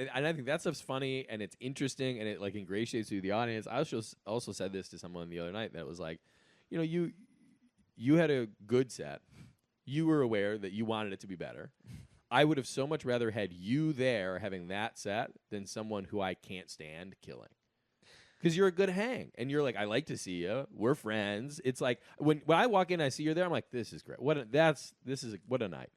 that stuff's funny and it's interesting and it like ingratiates you to the audience. I also said this to someone the other night that was like, you had a good set. You were aware that you wanted it to be better. I would have so much rather had you there having that set than someone who I can't stand killing. Because you're a good hang, and you're like, I like to see you. We're friends. It's like when I walk in, I see you're there. I'm like, this is great. What a night.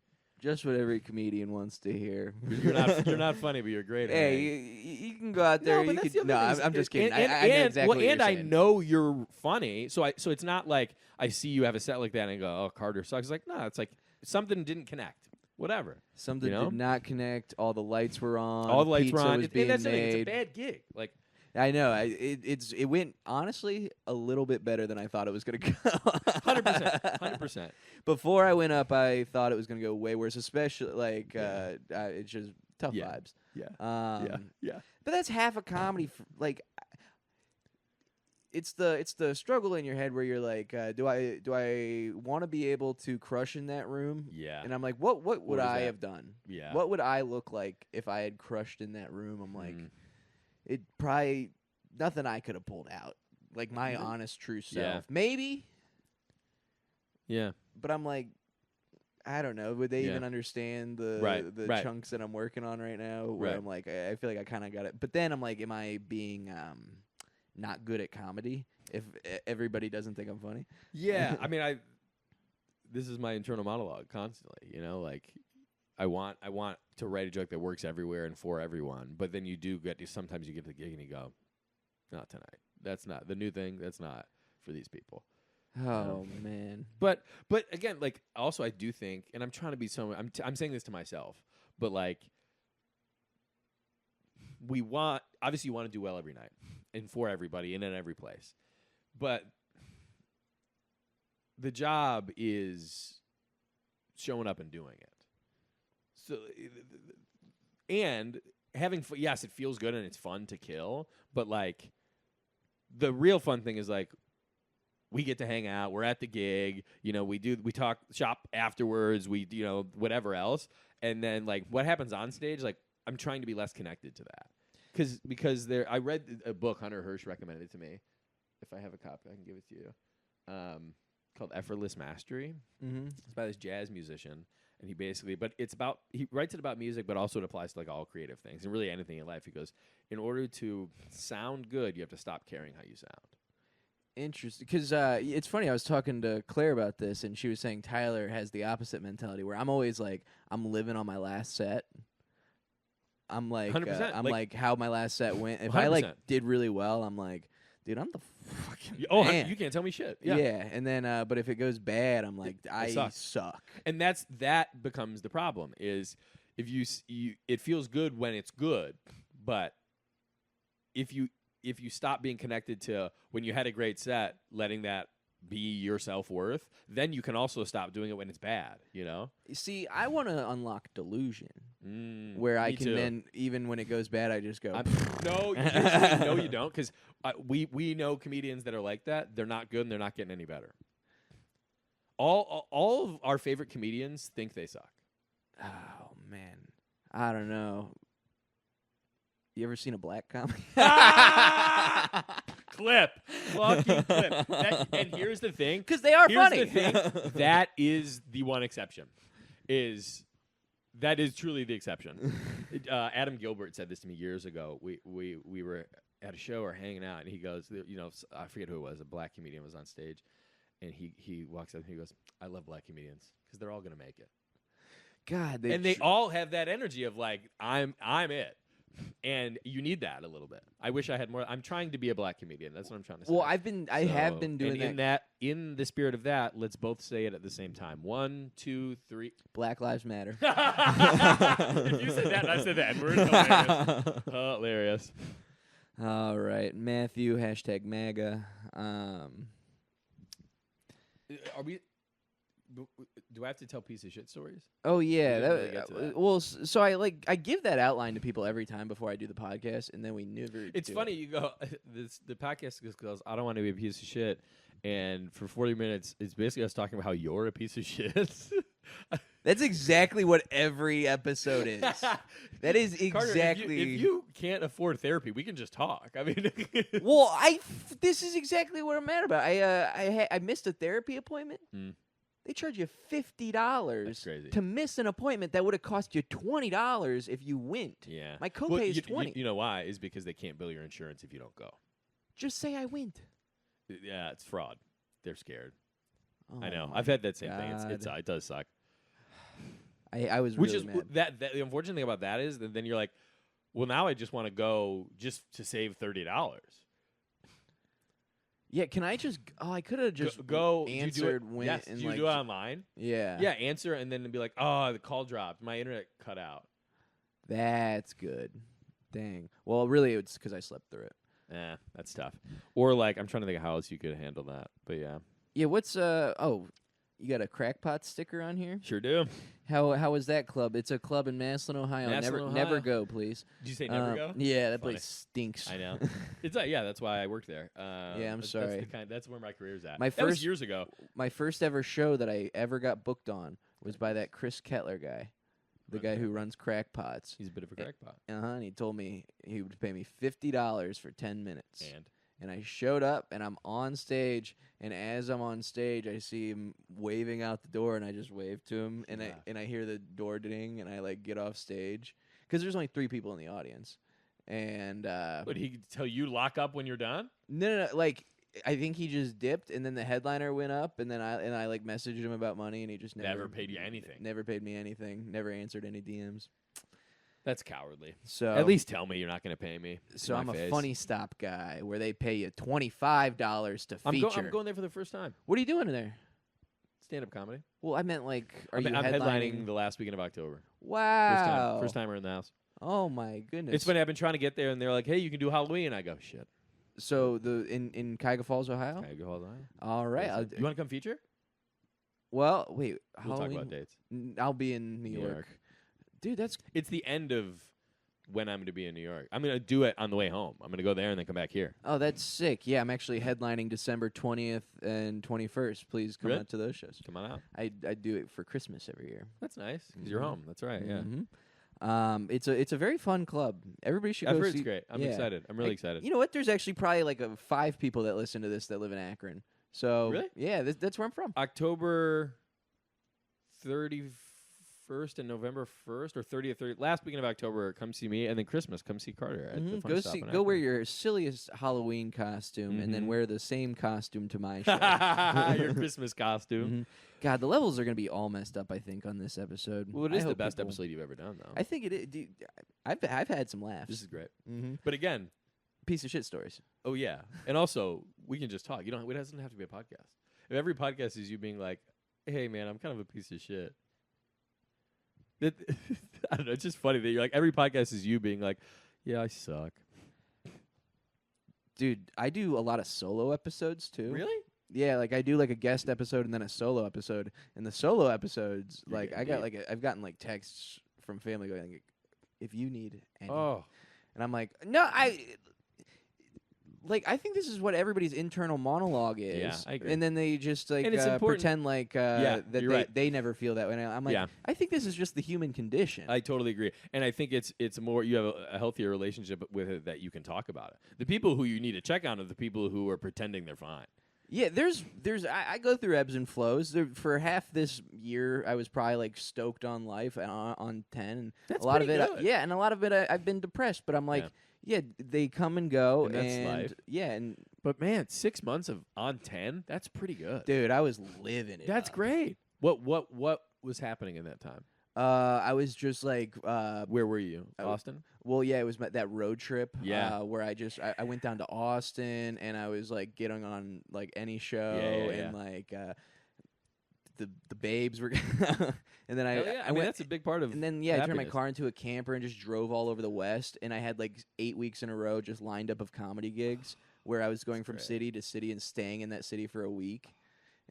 just what every comedian wants to hear. You're not funny, but you're great. At Hey, hanging. you can go out there. No, but you that's can, the no, other thing. I'm just kidding. And, I know exactly what you're and I saying. know you're funny, so it's not like I see you have a set like that and I go, oh, Carter sucks. It's like, no, it's like something didn't connect. Whatever. Something you know? did not connect. All the lights were on. All the lights pizza were on. was And being that's the thing. It's a made. bad gig. Like, I know. It went honestly a little bit better than I thought it was gonna go. 100%. Before I went up, I thought it was gonna go way worse. Especially like it's just tough Yeah. vibes. Yeah. Yeah. Yeah. But that's half a comedy. Like it's the struggle in your head where you're like, do I want to be able to crush in that room? Yeah. And I'm like, what would is I that? have done? Yeah. What would I look like if I had crushed in that room? I'm like, Mm. it probably nothing I could have pulled out. Like my honest true self. Yeah. Maybe. Yeah. But I'm like, I don't know. Would they Yeah. even understand the Right. chunks that I'm working on right now? Where Right. I'm like, I feel like I kind of got it. But then I'm like, am I being not good at comedy if everybody doesn't think I'm funny? Yeah. I mean, this is my internal monologue constantly. You know, like I want to write a joke that works everywhere and for everyone. But then you do sometimes you get to the gig and you go, not tonight. That's not the new thing. That's not for these people. Oh man. But again, like also I do think, and I'm trying to be I'm saying this to myself, but like obviously you want to do well every night and for everybody and in every place, but the job is showing up and doing it. So and having yes, it feels good and it's fun to kill, but like the real fun thing is like. We get to hang out. We're at the gig. You know, we talk shop afterwards. We, you know, whatever else. And then like what happens on stage, like I'm trying to be less connected to that. Because I read a book Hunter Hirsch recommended it to me. If I have a copy, I can give it to you. Called Effortless Mastery. Mm-hmm. It's by this jazz musician. And he writes it about music, but also it applies to like all creative things and really anything in life. He goes, in order to sound good, you have to stop caring how you sound. Interesting, because it's funny. I was talking to Claire about this, and she was saying Tyler has the opposite mentality, where I'm always like, I'm living on my last set. I'm like, 100%, I'm like- like how my last set went. If 100%. I like did really well, I'm like, dude, I'm the fucking Oh, man. you can't tell me shit. Yeah. And then, but if it goes bad, I'm like, I suck. And that becomes the problem. Is if you it feels good when it's good, but if you stop being connected to when you had a great set, letting that be your self-worth, then you can also stop doing it when it's bad, you know? See, I want to unlock delusion, where I can too. then, even when it goes bad, I just go, no, you don't, because we know comedians that are like that. They're not good, and they're not getting any better. All of our favorite comedians think they suck. oh, man. I don't know. You ever seen a black comedy? Clip. Fucking clip. And here's the thing. Because they are funny. Here's the thing. That is the one exception. That is truly the exception. Adam Gilbert said this to me years ago. We were at a show or hanging out, and he goes, you know, I forget who it was. A black comedian was on stage, and he walks up and he goes, I love black comedians because they're all going to make it. God. They all have that energy of like, I'm it. And you need that a little bit. I wish I had more. I'm trying to be a black comedian. That's what I'm trying to say. Well, I have been doing that. In the spirit of that, let's both say it at the same time. 1, 2, 3. Black Lives Matter. If you said that, and I said that. Hilarious. Hilarious. All right, Matthew. #MAGA. Are we? Do I have to tell piece of shit stories? Oh yeah, We didn't really get to that. well, so I give that outline to people every time before I do the podcast, and then we never. It's do funny. it. You go. The podcast just goes. I don't want to be a piece of shit. And for 40 minutes, it's basically us talking about how you're a piece of shit. That's exactly what every episode is. That is Carter, exactly. if you can't afford therapy, we can just talk. I mean, Well, this is exactly what I'm mad about. I missed a therapy appointment. They charge you $50 to miss an appointment that would have cost you $20 if you went. Yeah, my copay is $20. You know why? Is because they can't bill your insurance if you don't go. Just say I went. Yeah, it's fraud. They're scared. Oh I know. I've had that same thing. God. It does suck. I was Which really is mad. the unfortunate thing about that is that then you're like, well, now I just want to go just to save $30. Yeah, can I just? Oh, I could have just go answered when. Yes, and do you like, do it online? Yeah. Yeah, answer and then be like, oh, the call dropped. My internet cut out. That's good. Dang. Well, really, it's because I slept through it. Yeah, that's tough. Or like, I'm trying to think of how else you could handle that. But yeah. Yeah. What's You got a Crackpot sticker on here. Sure do. How is that club? It's a club in Massillon, Ohio. Massillon, Never Ohio. go, please. Did you say never go? Yeah, that Funny. place stinks. I know. It's yeah, that's why I worked there. I'm sorry. That's where my career's at. My that was first- years ago. My first ever show that I ever got booked on was by that Chris Kettler guy, the guy who runs Crackpots. He's a bit of a crackpot. And he told me he would pay me $50 for 10 minutes. And I showed up, and I'm on stage, and as I'm on stage, I see him waving out the door, and I just wave to him, and I hear the door ding, and I like get off stage because there's only 3 people in the audience, and would he tell you lock up when you're done? no, like I think he just dipped, and then the headliner went up, and then I like messaged him about money, and he just Never paid you anything. Never paid me anything. Never answered any DMs. That's cowardly. So at least tell me you're not going to pay me. So I'm face. a funny stop guy where they pay you $25 to feature. I'm going there for the first time. What are you doing in there? Stand-up comedy. Well, I meant like, I'm headlining the last weekend of October. Wow. First timer in the house. Oh my goodness. It's funny. I've been trying to get there, and they're like, "Hey, you can do Halloween." I go, "Shit." So in Cuyahoga Falls, Ohio. Cuyahoga Falls, Ohio. All right. You want to come feature? Well, wait. We'll Halloween? talk about dates. I'll be in New York. Dude, It's the end of when I'm going to be in New York. I'm going to do it on the way home. I'm going to go there and then come back here. Oh, that's sick. Yeah, I'm actually headlining December 20th and 21st. Please come Really? out to those shows. Come on out. I do it for Christmas every year. That's nice because you're home. That's right. Yeah. It's a very fun club. Everybody should I've go heard see. it's great. I'm yeah. excited. I'm really excited. You know what? There's actually probably like 5 people that listen to this that live in Akron. So Really? yeah, that's where I'm from. October 31st and November 1st or 30th, last weekend of October, come see me, and then Christmas, come see Carter at the Fun Stop in Go wear Akron. your silliest Halloween costume, and then Mhm. wear the same costume to my show. Your Christmas costume. Mhm. God, the levels are gonna be all messed up, I think, on this episode. Well, it I is the hope best people- episode you've ever done, though. I think it is. Dude, I've had some laughs. This is great. Mm-hmm. But again, Piece of shit stories. oh yeah, and also we can just talk. It doesn't have to be a podcast. If every podcast is you being like, "Hey man, I'm kind of a piece of shit." I don't know. It's just funny that you're like every podcast is you being like, "Yeah, I suck." Dude, I do a lot of solo episodes too. Really? Yeah, like I do like a guest episode and then a solo episode. And the solo episodes, You're like getting I got deep. I've gotten like texts from family going, like, if you need any. Oh, And I'm like, no, I think this is what everybody's internal monologue is. Yeah, I agree. And then they just like And it's important- pretend like that you're right. they never feel that way. And I'm like, Yeah. I think this is just the human condition. I totally agree, and I think it's more you have a healthier relationship with it that you can talk about it. The people who you need to check on are the people who are pretending they're fine. Yeah, I go through ebbs and flows. For half this year, I was probably like stoked on life and on 10. And That's a lot of pretty it, good. and a lot of it, I've been depressed. But I'm like, yeah, they come and go, And that's life. yeah, and But man, 6 months of on 10, that's pretty good. dude, I was living it. That's up. great. What was happening in that time? I was just like, Where were you? I- Austin? well, yeah, it was that road trip. Yeah. Where I went down to Austin and I was like getting on like any show Yeah. and like the babes were, and then Hell yeah. I mean, went. that's a big part of. And then I turned my happiness. car into a camper and just drove all over the West. And I had like 8 weeks in a row just lined up of comedy gigs where I was going from great. city to city and staying in that city for a week.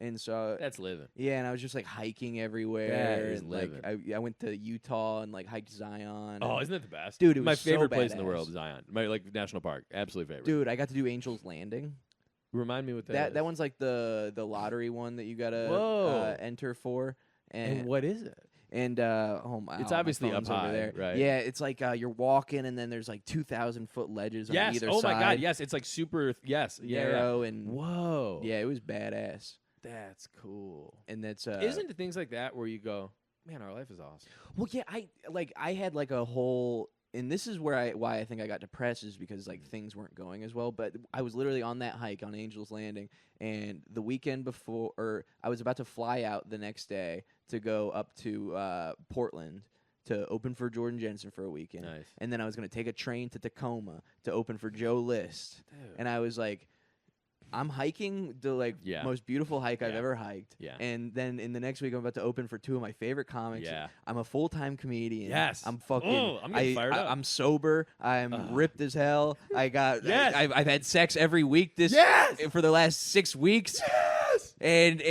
And so That's living. yeah, and I was just like hiking everywhere. That is and like living. I went to Utah and like hiked Zion. Oh, and- isn't that the best, Dude, it my was so favorite place in the badass. world, Zion. My national park, absolute favorite. dude, I got to do Angel's Landing. Remind me what that is. That one's like the lottery one that you gotta Whoa. enter for. And what is it? And oh my, It's my obviously up phone's over high, there. right? Yeah, it's like you're walking, and then there's like 2,000-foot ledges on Yes. either Oh side. my God. Yes. It's like super. Yes. Yeah. narrow and Whoa. yeah, it was badass. That's cool. And that's Isn't it things like that where you go, man, our life is awesome. well, yeah, I had like a whole, and this is why I think I got depressed is because like things weren't going as well. But I was literally on that hike on Angel's Landing, and the weekend before, or I was about to fly out the next day to go up to Portland to open for Jordan Jensen for a weekend. Nice. And then I was going to take a train to Tacoma to open for Joe List. Dude. And I was like, I'm hiking the like Yeah. most beautiful hike I've Yeah. ever hiked. Yeah. And then in the next week I'm about to open for 2 of my favorite comics. Yeah. I'm a full-time comedian. Yes. I'm fucking Oh, I'm getting fired up. I'm sober. I'm ripped as hell. I got Yes. I've had sex every week Yes. for the last 6 weeks. Yes. And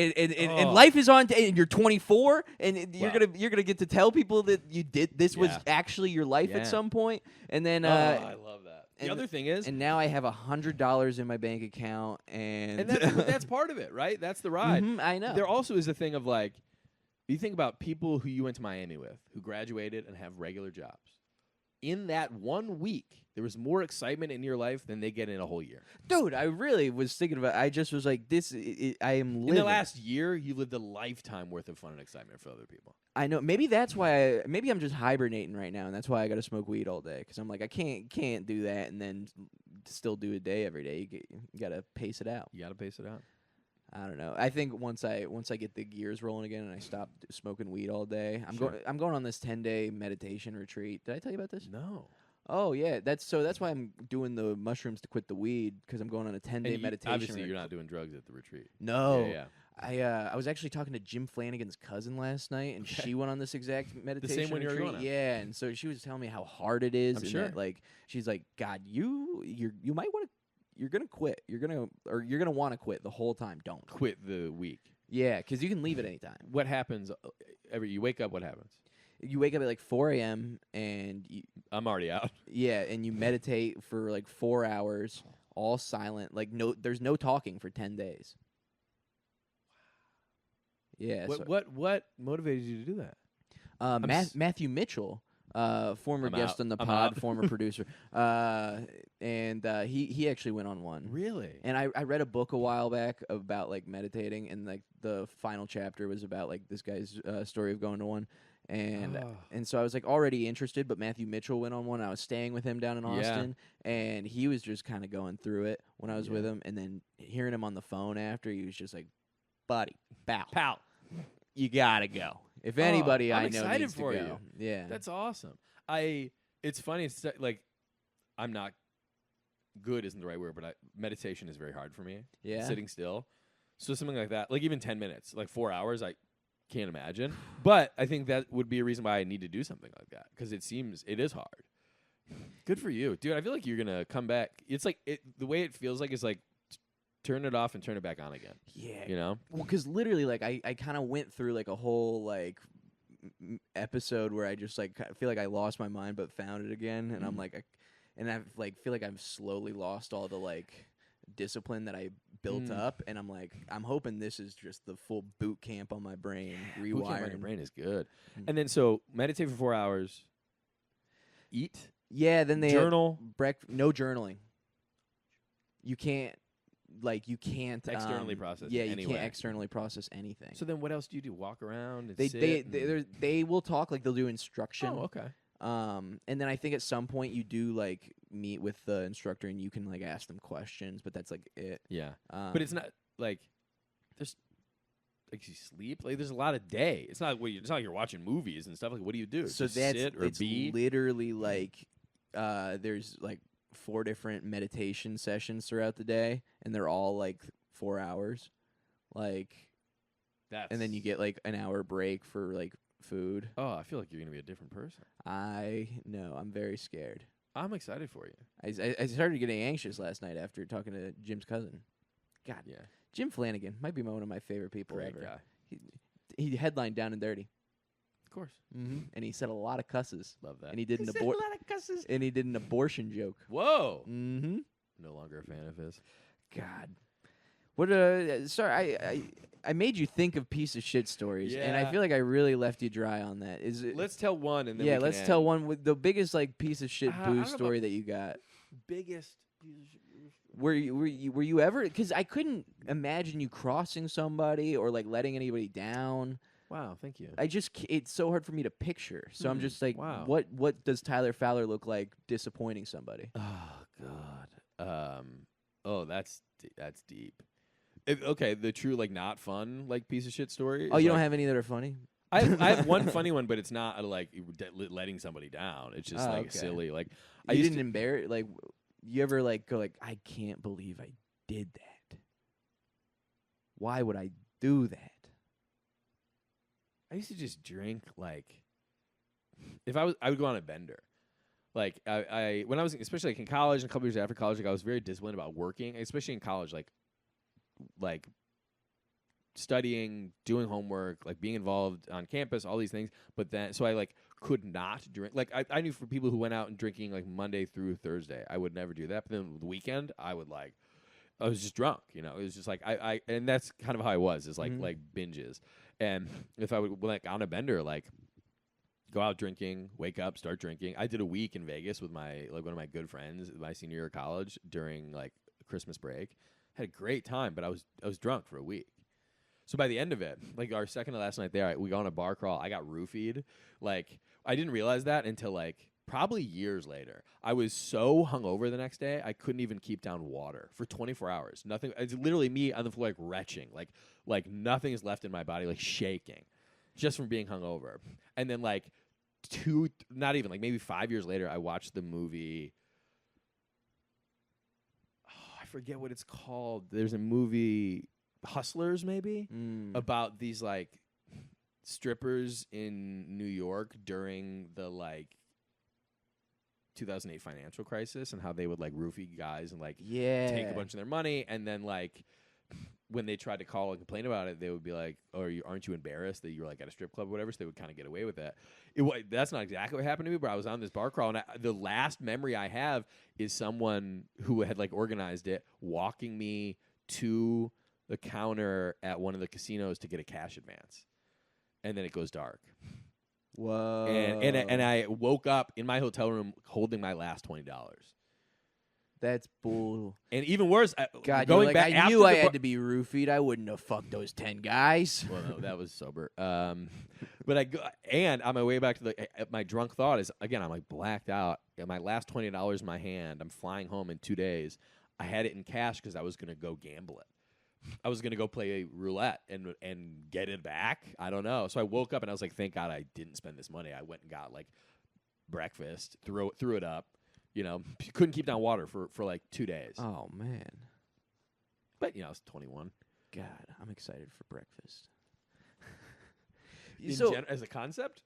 life is on. And you're 24, and you're Wow. gonna get to tell people that you did this was Yeah. actually your life Yeah. at some point. And then I love that. The and- other thing is, and now I have $100 in my bank account, and that's part of it, right? That's the ride. I know. There also is a thing of like, you think about people who you went to Miami with, who graduated and have regular jobs. In that 1 week, there was more excitement in your life than they get in a whole year. Dude, I really was thinking about. I just was like, I am living. In the last year, you lived a lifetime worth of fun and excitement for other people. I know. Maybe that's why. Maybe I'm just hibernating right now, and that's why I got to smoke weed all day. Because I'm like, I can't do that and then still do a day every day. You got to pace it out. You got to pace it out. I don't know. I think once I get the gears rolling again and I stop smoking weed all day, I'm Sure. going on this 10-day meditation retreat. Did I tell you about this? No. Oh yeah, that's why I'm doing the mushrooms to quit the weed, because I'm going on a 10-day meditation. Obviously, retreat. you're not doing drugs at the retreat. No. Yeah. I was actually talking to Jim Flanagan's cousin last night, and she went on this exact meditation one you're retreat. going on. Yeah, and so she was telling me how hard it is. I'm and sure. that, like, she's like, God, you might want to. You're gonna quit. You're gonna want to quit the whole time. Don't Quit the week. Yeah, because you can leave at any time. What happens? You wake up. What happens? You wake up at like 4 a.m. and I'm already out. and you meditate for like 4 hours, all silent. Like there's no talking for 10 days. Yeah. What motivated you to do that? Matthew Mitchell, former I'm guest out. on the I'm pod, out. former producer, and he actually went on one. Really? And I read a book a while back about like meditating, and like the final chapter was about like this guy's story of going to one, and so I was like already interested. But Matthew Mitchell went on one. I was staying with him down in Austin, and he was just kind of going through it when I was with him, and then hearing him on the phone after, he was just like, "Buddy, pal, you gotta go." If anybody I'm I know excited needs for to go. you. Yeah. That's awesome. It's funny. It's like I'm not good isn't the right word, but meditation is very hard for me. Yeah. Sitting still. So something like that, like even 10 minutes, like 4 hours, I can't imagine. But I think that would be a reason why I need to do something like that, because it is hard. Good for you, dude. I feel like you're gonna come back. It's like the way it feels like is like turn it off and turn it back on again. Yeah. You know? Well, because literally, like, I kind of went through like a whole like episode where I just like feel like I lost my mind but found it again, and I'm like, and I like feel like I've slowly lost all the like discipline that I built up, and I'm like, I'm hoping this is just the full boot camp on my brain, Boot camp on your rewiring. brain is good. And then so meditate for 4 hours. Eat. Yeah. Then they Journal. no journaling. You can't Externally process Yeah, it you anyway. can't externally process anything. So then what else do you do? Walk around and They sit? they will talk, like they'll do instruction. Oh, okay. And then I think at some point you do like meet with the instructor and you can like ask them questions, but that's like it. Yeah. But it's not like there's like you sleep. Like there's a lot of day. It's not like you're watching movies and stuff. Like what do you do? So Just that's sit or it's be? literally like there's like 4 different meditation sessions throughout the day, and they're all like 4 hours. Like and then you get like an hour break for like food. Oh, I feel like you're gonna be a different person. I know. I'm very scared. I'm excited for you. I started getting anxious last night after talking to Jim's cousin. God, Yeah. Jim Flanagan might be one of my favorite people Great ever. guy. He headlined Down and Dirty, Of course. and he said a lot of cusses, Love that. and he did an abortion joke. Whoa. Mm-hmm. No longer a fan of his. God, what? Sorry, I made you think of piece of shit stories, and I Yeah. feel like I really left you dry on that. Is it? Let's tell one and then Yeah, we can let's tell end. one with the biggest like piece of shit I don't know boo story that you got. Biggest. Were you ever? Because I couldn't imagine you crossing somebody or like letting anybody down. Wow, thank you. It's so hard for me to picture. So I'm just like, wow. what does Tyler Fowler look like disappointing somebody? Oh God. Oh, that's deep. Okay, the true like not fun like piece of shit story. Oh, is, you like, don't have any that are funny? I have one funny one, but it's not like letting somebody down. It's just like okay. silly. Like You didn't embarrass like you ever like go like I can't believe I did that. Why would I do that? I used to just drink like if I would go on a bender. Like I when I was especially like in college and a couple years after college, like I was very disciplined about working, especially in college. Like studying, doing homework, like being involved on campus, all these things. But then, so I like could not drink. Like I knew for people who went out and drinking like Monday through Thursday, I would never do that. But then the weekend, I was just drunk, you know. It was just like and that's kind of how I was. Is like binges. And if I would like on a bender, like go out drinking, wake up, start drinking. I did a week in Vegas with one of my good friends my senior year of college during like Christmas break. Had a great time, but I was drunk for a week. So by the end of it, like our second to last night there, we go on a bar crawl. I got roofied. Like I didn't realize that until like probably years later. I was so hungover the next day, I couldn't even keep down water for 24 hours. Nothing. It's literally me on the floor, like retching, like nothing is left in my body, like shaking, just from being hungover. And then like not even like maybe 5 years later, I watched the movie. Oh, I forget what it's called. There's a movie, Hustlers, maybe, about these like strippers in New York during the like 2008 financial crisis and how they would like roofie guys and like take a bunch of their money, and then like when they tried to call and complain about it, they would be like, "Oh, aren't you embarrassed that you were like at a strip club or whatever?" So they would kind of get away with that. That's not exactly what happened to me, but I was on this bar crawl, and the last memory I have is someone who had like organized it walking me to the counter at one of the casinos to get a cash advance, and then it goes dark. Whoa! And I woke up in my hotel room holding my last $20. That's bull. And even worse, God, going like, back I knew I had to be roofied. I wouldn't have fucked those 10 guys. Well, no, that was sober. But and on my way back to my drunk thought is, again, I'm like blacked out. My last $20 in my hand. I'm flying home in 2 days. I had it in cash because I was going to go gamble it. I was going to go play roulette and get it back. I don't know. So I woke up and I was like, thank God I didn't spend this money. I went and got like breakfast, threw it up. You know, couldn't keep down water for like 2 days. Oh, man. But, you know, I was 21. God, I'm excited for breakfast. As a concept?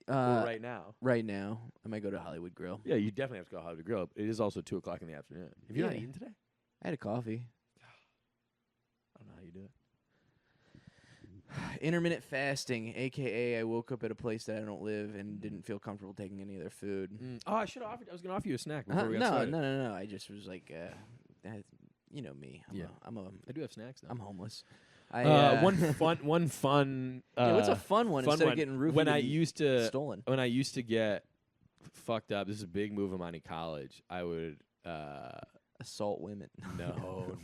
Or right now? Right now. I might go to Hollywood Grill. Yeah, you definitely have to go to Hollywood Grill. It is also 2 o'clock in the afternoon. Have you not eaten today? I had a coffee. I don't know how you do it. Intermittent fasting, a.k.a. I woke up at a place that I don't live and didn't feel comfortable taking any of their food. Oh, I should have offered. I was going to offer you a snack before we got started. No. I just was like, you know me. I do have snacks now. I'm homeless. One fun. What's a fun one instead of getting roofied stolen? When I used to get fucked up, this is a big move of mine in college. I would assault women. No.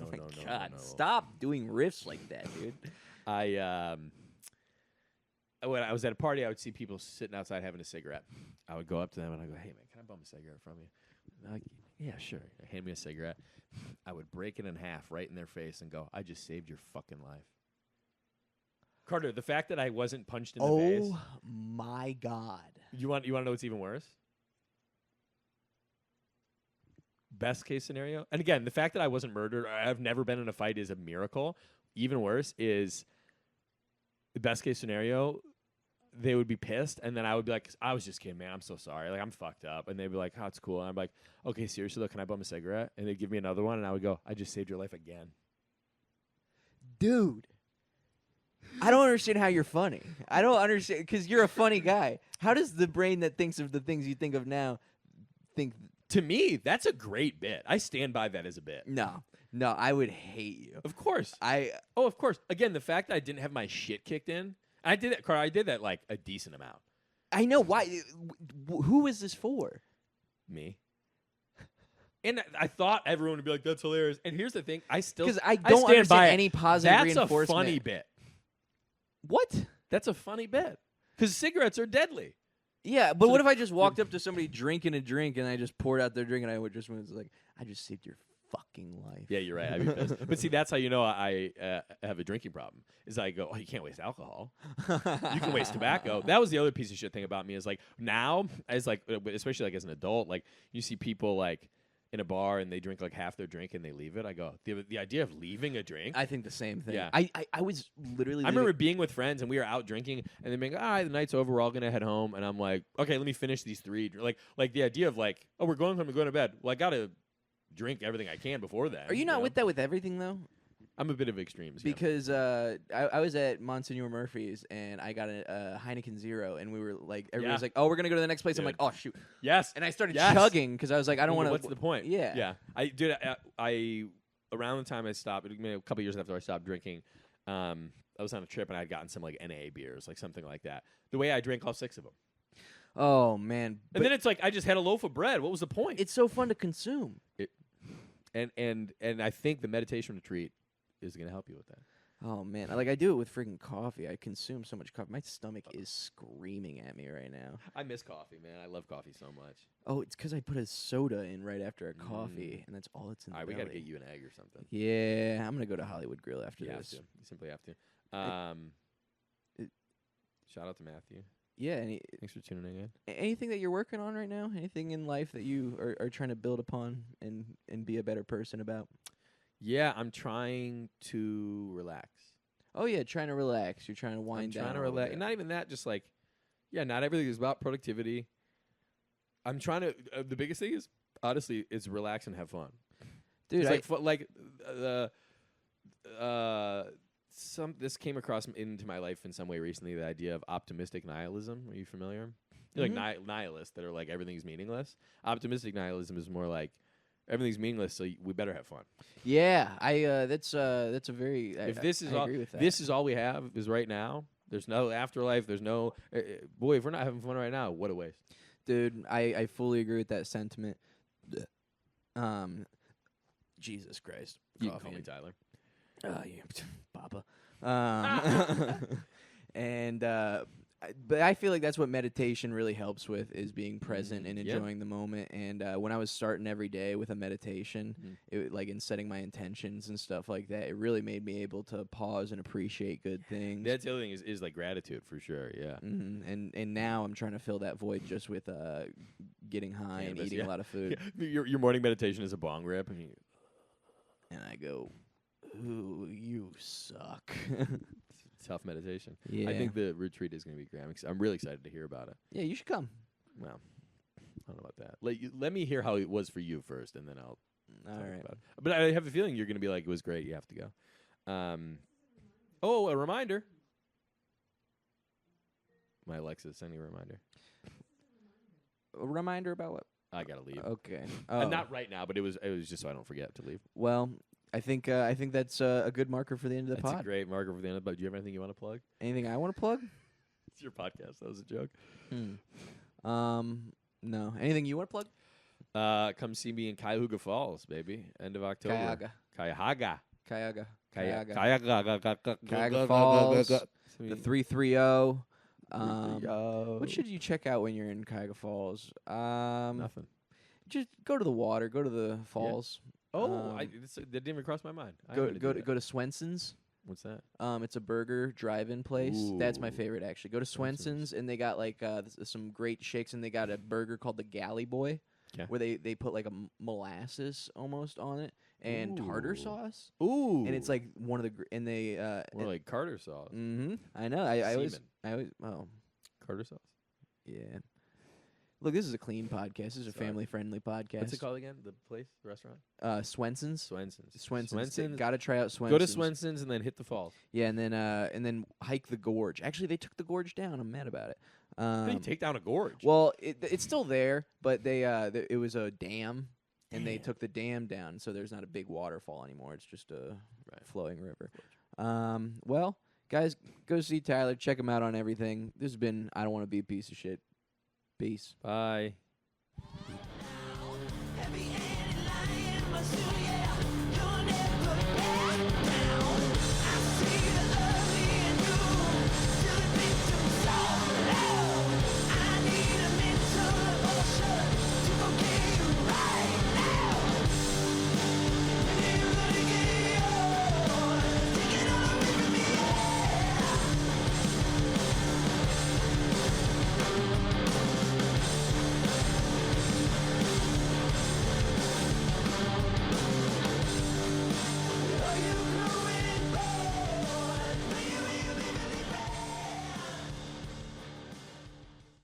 God, stop doing riffs like that, dude. When I was at a party, I would see people sitting outside having a cigarette. I would go up to them and I go, "Hey man, can I bum a cigarette from you?" And they're like, "Yeah, sure." Hand me a cigarette. I would break it in half right in their face and go, "I just saved your fucking life." Carter, the fact that I wasn't punched in the face. Oh my God. You want to know what's even worse? Best case scenario, and again, the fact that I wasn't murdered, or I've never been in a fight, is a miracle. Even worse is the best case scenario. They would be pissed, and then I would be like, "I was just kidding, man. I'm so sorry. Like, I'm fucked up." And they'd be like, "Oh, it's cool." And I'm like, "Okay, seriously, though, can I bum a cigarette?" And they'd give me another one, and I would go, "I just saved your life again." Dude, I don't understand how you're funny. I don't understand, because you're a funny guy. How does the brain that thinks of the things you think of now think? To me, that's a great bit. I stand by that as a bit. No, I would hate you. Of course. Of course. Again, the fact that I didn't have my shit kicked in, I did that, Carl. I did that like a decent amount. I know. Why? Who is this for? Me. And I thought everyone would be like, "That's hilarious." And here's the thing: because I don't understand any positive reinforcement. That's a funny bit. What? That's a funny bit. Because cigarettes are deadly. Yeah, but what if I just walked up to somebody drinking a drink and I just poured out their drink and I would just was like, "I just saved your fucking life." Yeah, you're right. I'd be pissed. But see, that's how you know I have a drinking problem. Is I go, "Oh, you can't waste alcohol. You can waste tobacco." That was the other piece of shit thing about me. Is like now, as like especially like as an adult, like you see people like in a bar and they drink like half their drink and they leave it. I go, the idea of leaving a drink. I think the same thing. Yeah. I was literally. I remember being with friends and we were out drinking and then being, the night's over. We're all gonna head home. And I'm like, okay, let me finish these 3. Like the idea of like, oh, we're going home and going to bed. Well, I gotta drink everything I can before that. Are you not with that with everything though? I'm a bit of extremes. Because I was at Monsignor Murphy's and I got a Heineken Zero and we were like, everybody was like, oh, we're gonna go to the next place. I'm Dude. like, oh shoot, Yes. and I started Yes. chugging because I was like, I don't want to. What's the point? Yeah. Yeah. I around the time I stopped, a couple years after I stopped drinking, I was on a trip and I'd gotten some like NA beers, like something like that. The way I drank all 6 of them. Oh man. And then it's like I just had a loaf of bread. What was the point? It's so fun to consume. And I think the meditation retreat is going to help you with that. Oh man, I do it with freaking coffee. I consume so much coffee. My stomach is screaming at me right now. I miss coffee, man. I love coffee so much. Oh, it's because I put a soda in right after a coffee, and that's all that's in. All right, the we got to belly. get you an egg or something. Yeah, I'm gonna go to Hollywood Grill after You have this. to. You simply have to. Shout out to Matthew. Yeah. Thanks for tuning in. Anything that you're working on right now? Anything in life that you are trying to build upon and be a better person about? Yeah, I'm trying to relax. Oh yeah, trying to relax. You're trying to wind down. I'm trying to a little relax. bit. Not even that, just like, not everything is about productivity. I'm trying to, the biggest thing is, honestly, is relax and have fun. Dude, this came across into my life in some way recently, the idea of optimistic nihilism. Are you familiar? Like nihilists that are like everything's meaningless. Optimistic nihilism is more like everything's meaningless, so we better have fun. Yeah, that's a very. If I agree with that. this is all we have is right now. There's no afterlife. There's no boy. If we're not having fun right now, what a waste. Dude, I fully agree with that sentiment. Jesus Christ. You can call me Tyler. Yeah, Papa. But I feel like that's what meditation really helps with is being present and enjoying the moment. And when I was starting every day with a meditation, it like in setting my intentions and stuff like that, it really made me able to pause and appreciate good things. That's the other thing is like gratitude for sure. Yeah. And now I'm trying to fill that void just with getting high and eating a lot of food. Yeah. Your morning meditation is a bong rip, and I go, ooh, you suck. tough meditation. Yeah. I think the retreat is going to be great. I'm really excited to hear about it. Yeah, you should come. Well, I don't know about that. Let me hear how it was for you first, and then I'll All talk right. about it. But I have a feeling you're going to be like, it was great. You have to go. A reminder. My Alexa is sending a reminder. A reminder about what? I got to leave. Okay. Not right now, but it was just so I don't forget to leave. Well, I think that's a good marker for the end of the That's pod. a great marker for the end. But do you have anything you want to plug? Anything I want to plug? It's your podcast. That was a joke. No. Anything you want to plug? Come see me in Cuyahoga Falls, baby. End of October. Cuyahoga Cuyahoga Falls. The 330. 330. What should you check out when you're in Cuyahoga Falls? Nothing. Just go to the water. Go to the falls. Oh, that didn't even cross my mind. Go to Swenson's. What's that? It's a burger drive-in place. That's my Ooh. favorite, actually. Go to Swenson's, and they got like some great shakes, and they got a burger called the Galley Boy, where they put like a molasses almost on it and tartar Ooh. sauce. Ooh, And it's like one of the and they more like Carter sauce. I know. I always Semen. Carter sauce. yeah. Look, this is a clean podcast. This is a Sorry. family-friendly podcast. What's it called again? The place, the restaurant? Swenson's. Swenson's. Got to try out Swenson's. Go to Swenson's and then hit the falls. Yeah, and then hike the gorge. Actually, they took the gorge down. I'm mad about it. How do you take down a gorge? Well, it's still there, but it was a dam, and they took the dam down, so there's not a big waterfall anymore. It's just a flowing river. Well, guys, go see Tyler. Check him out on everything. This has been I Don't Want to Be a Piece of Shit. Peace. Bye.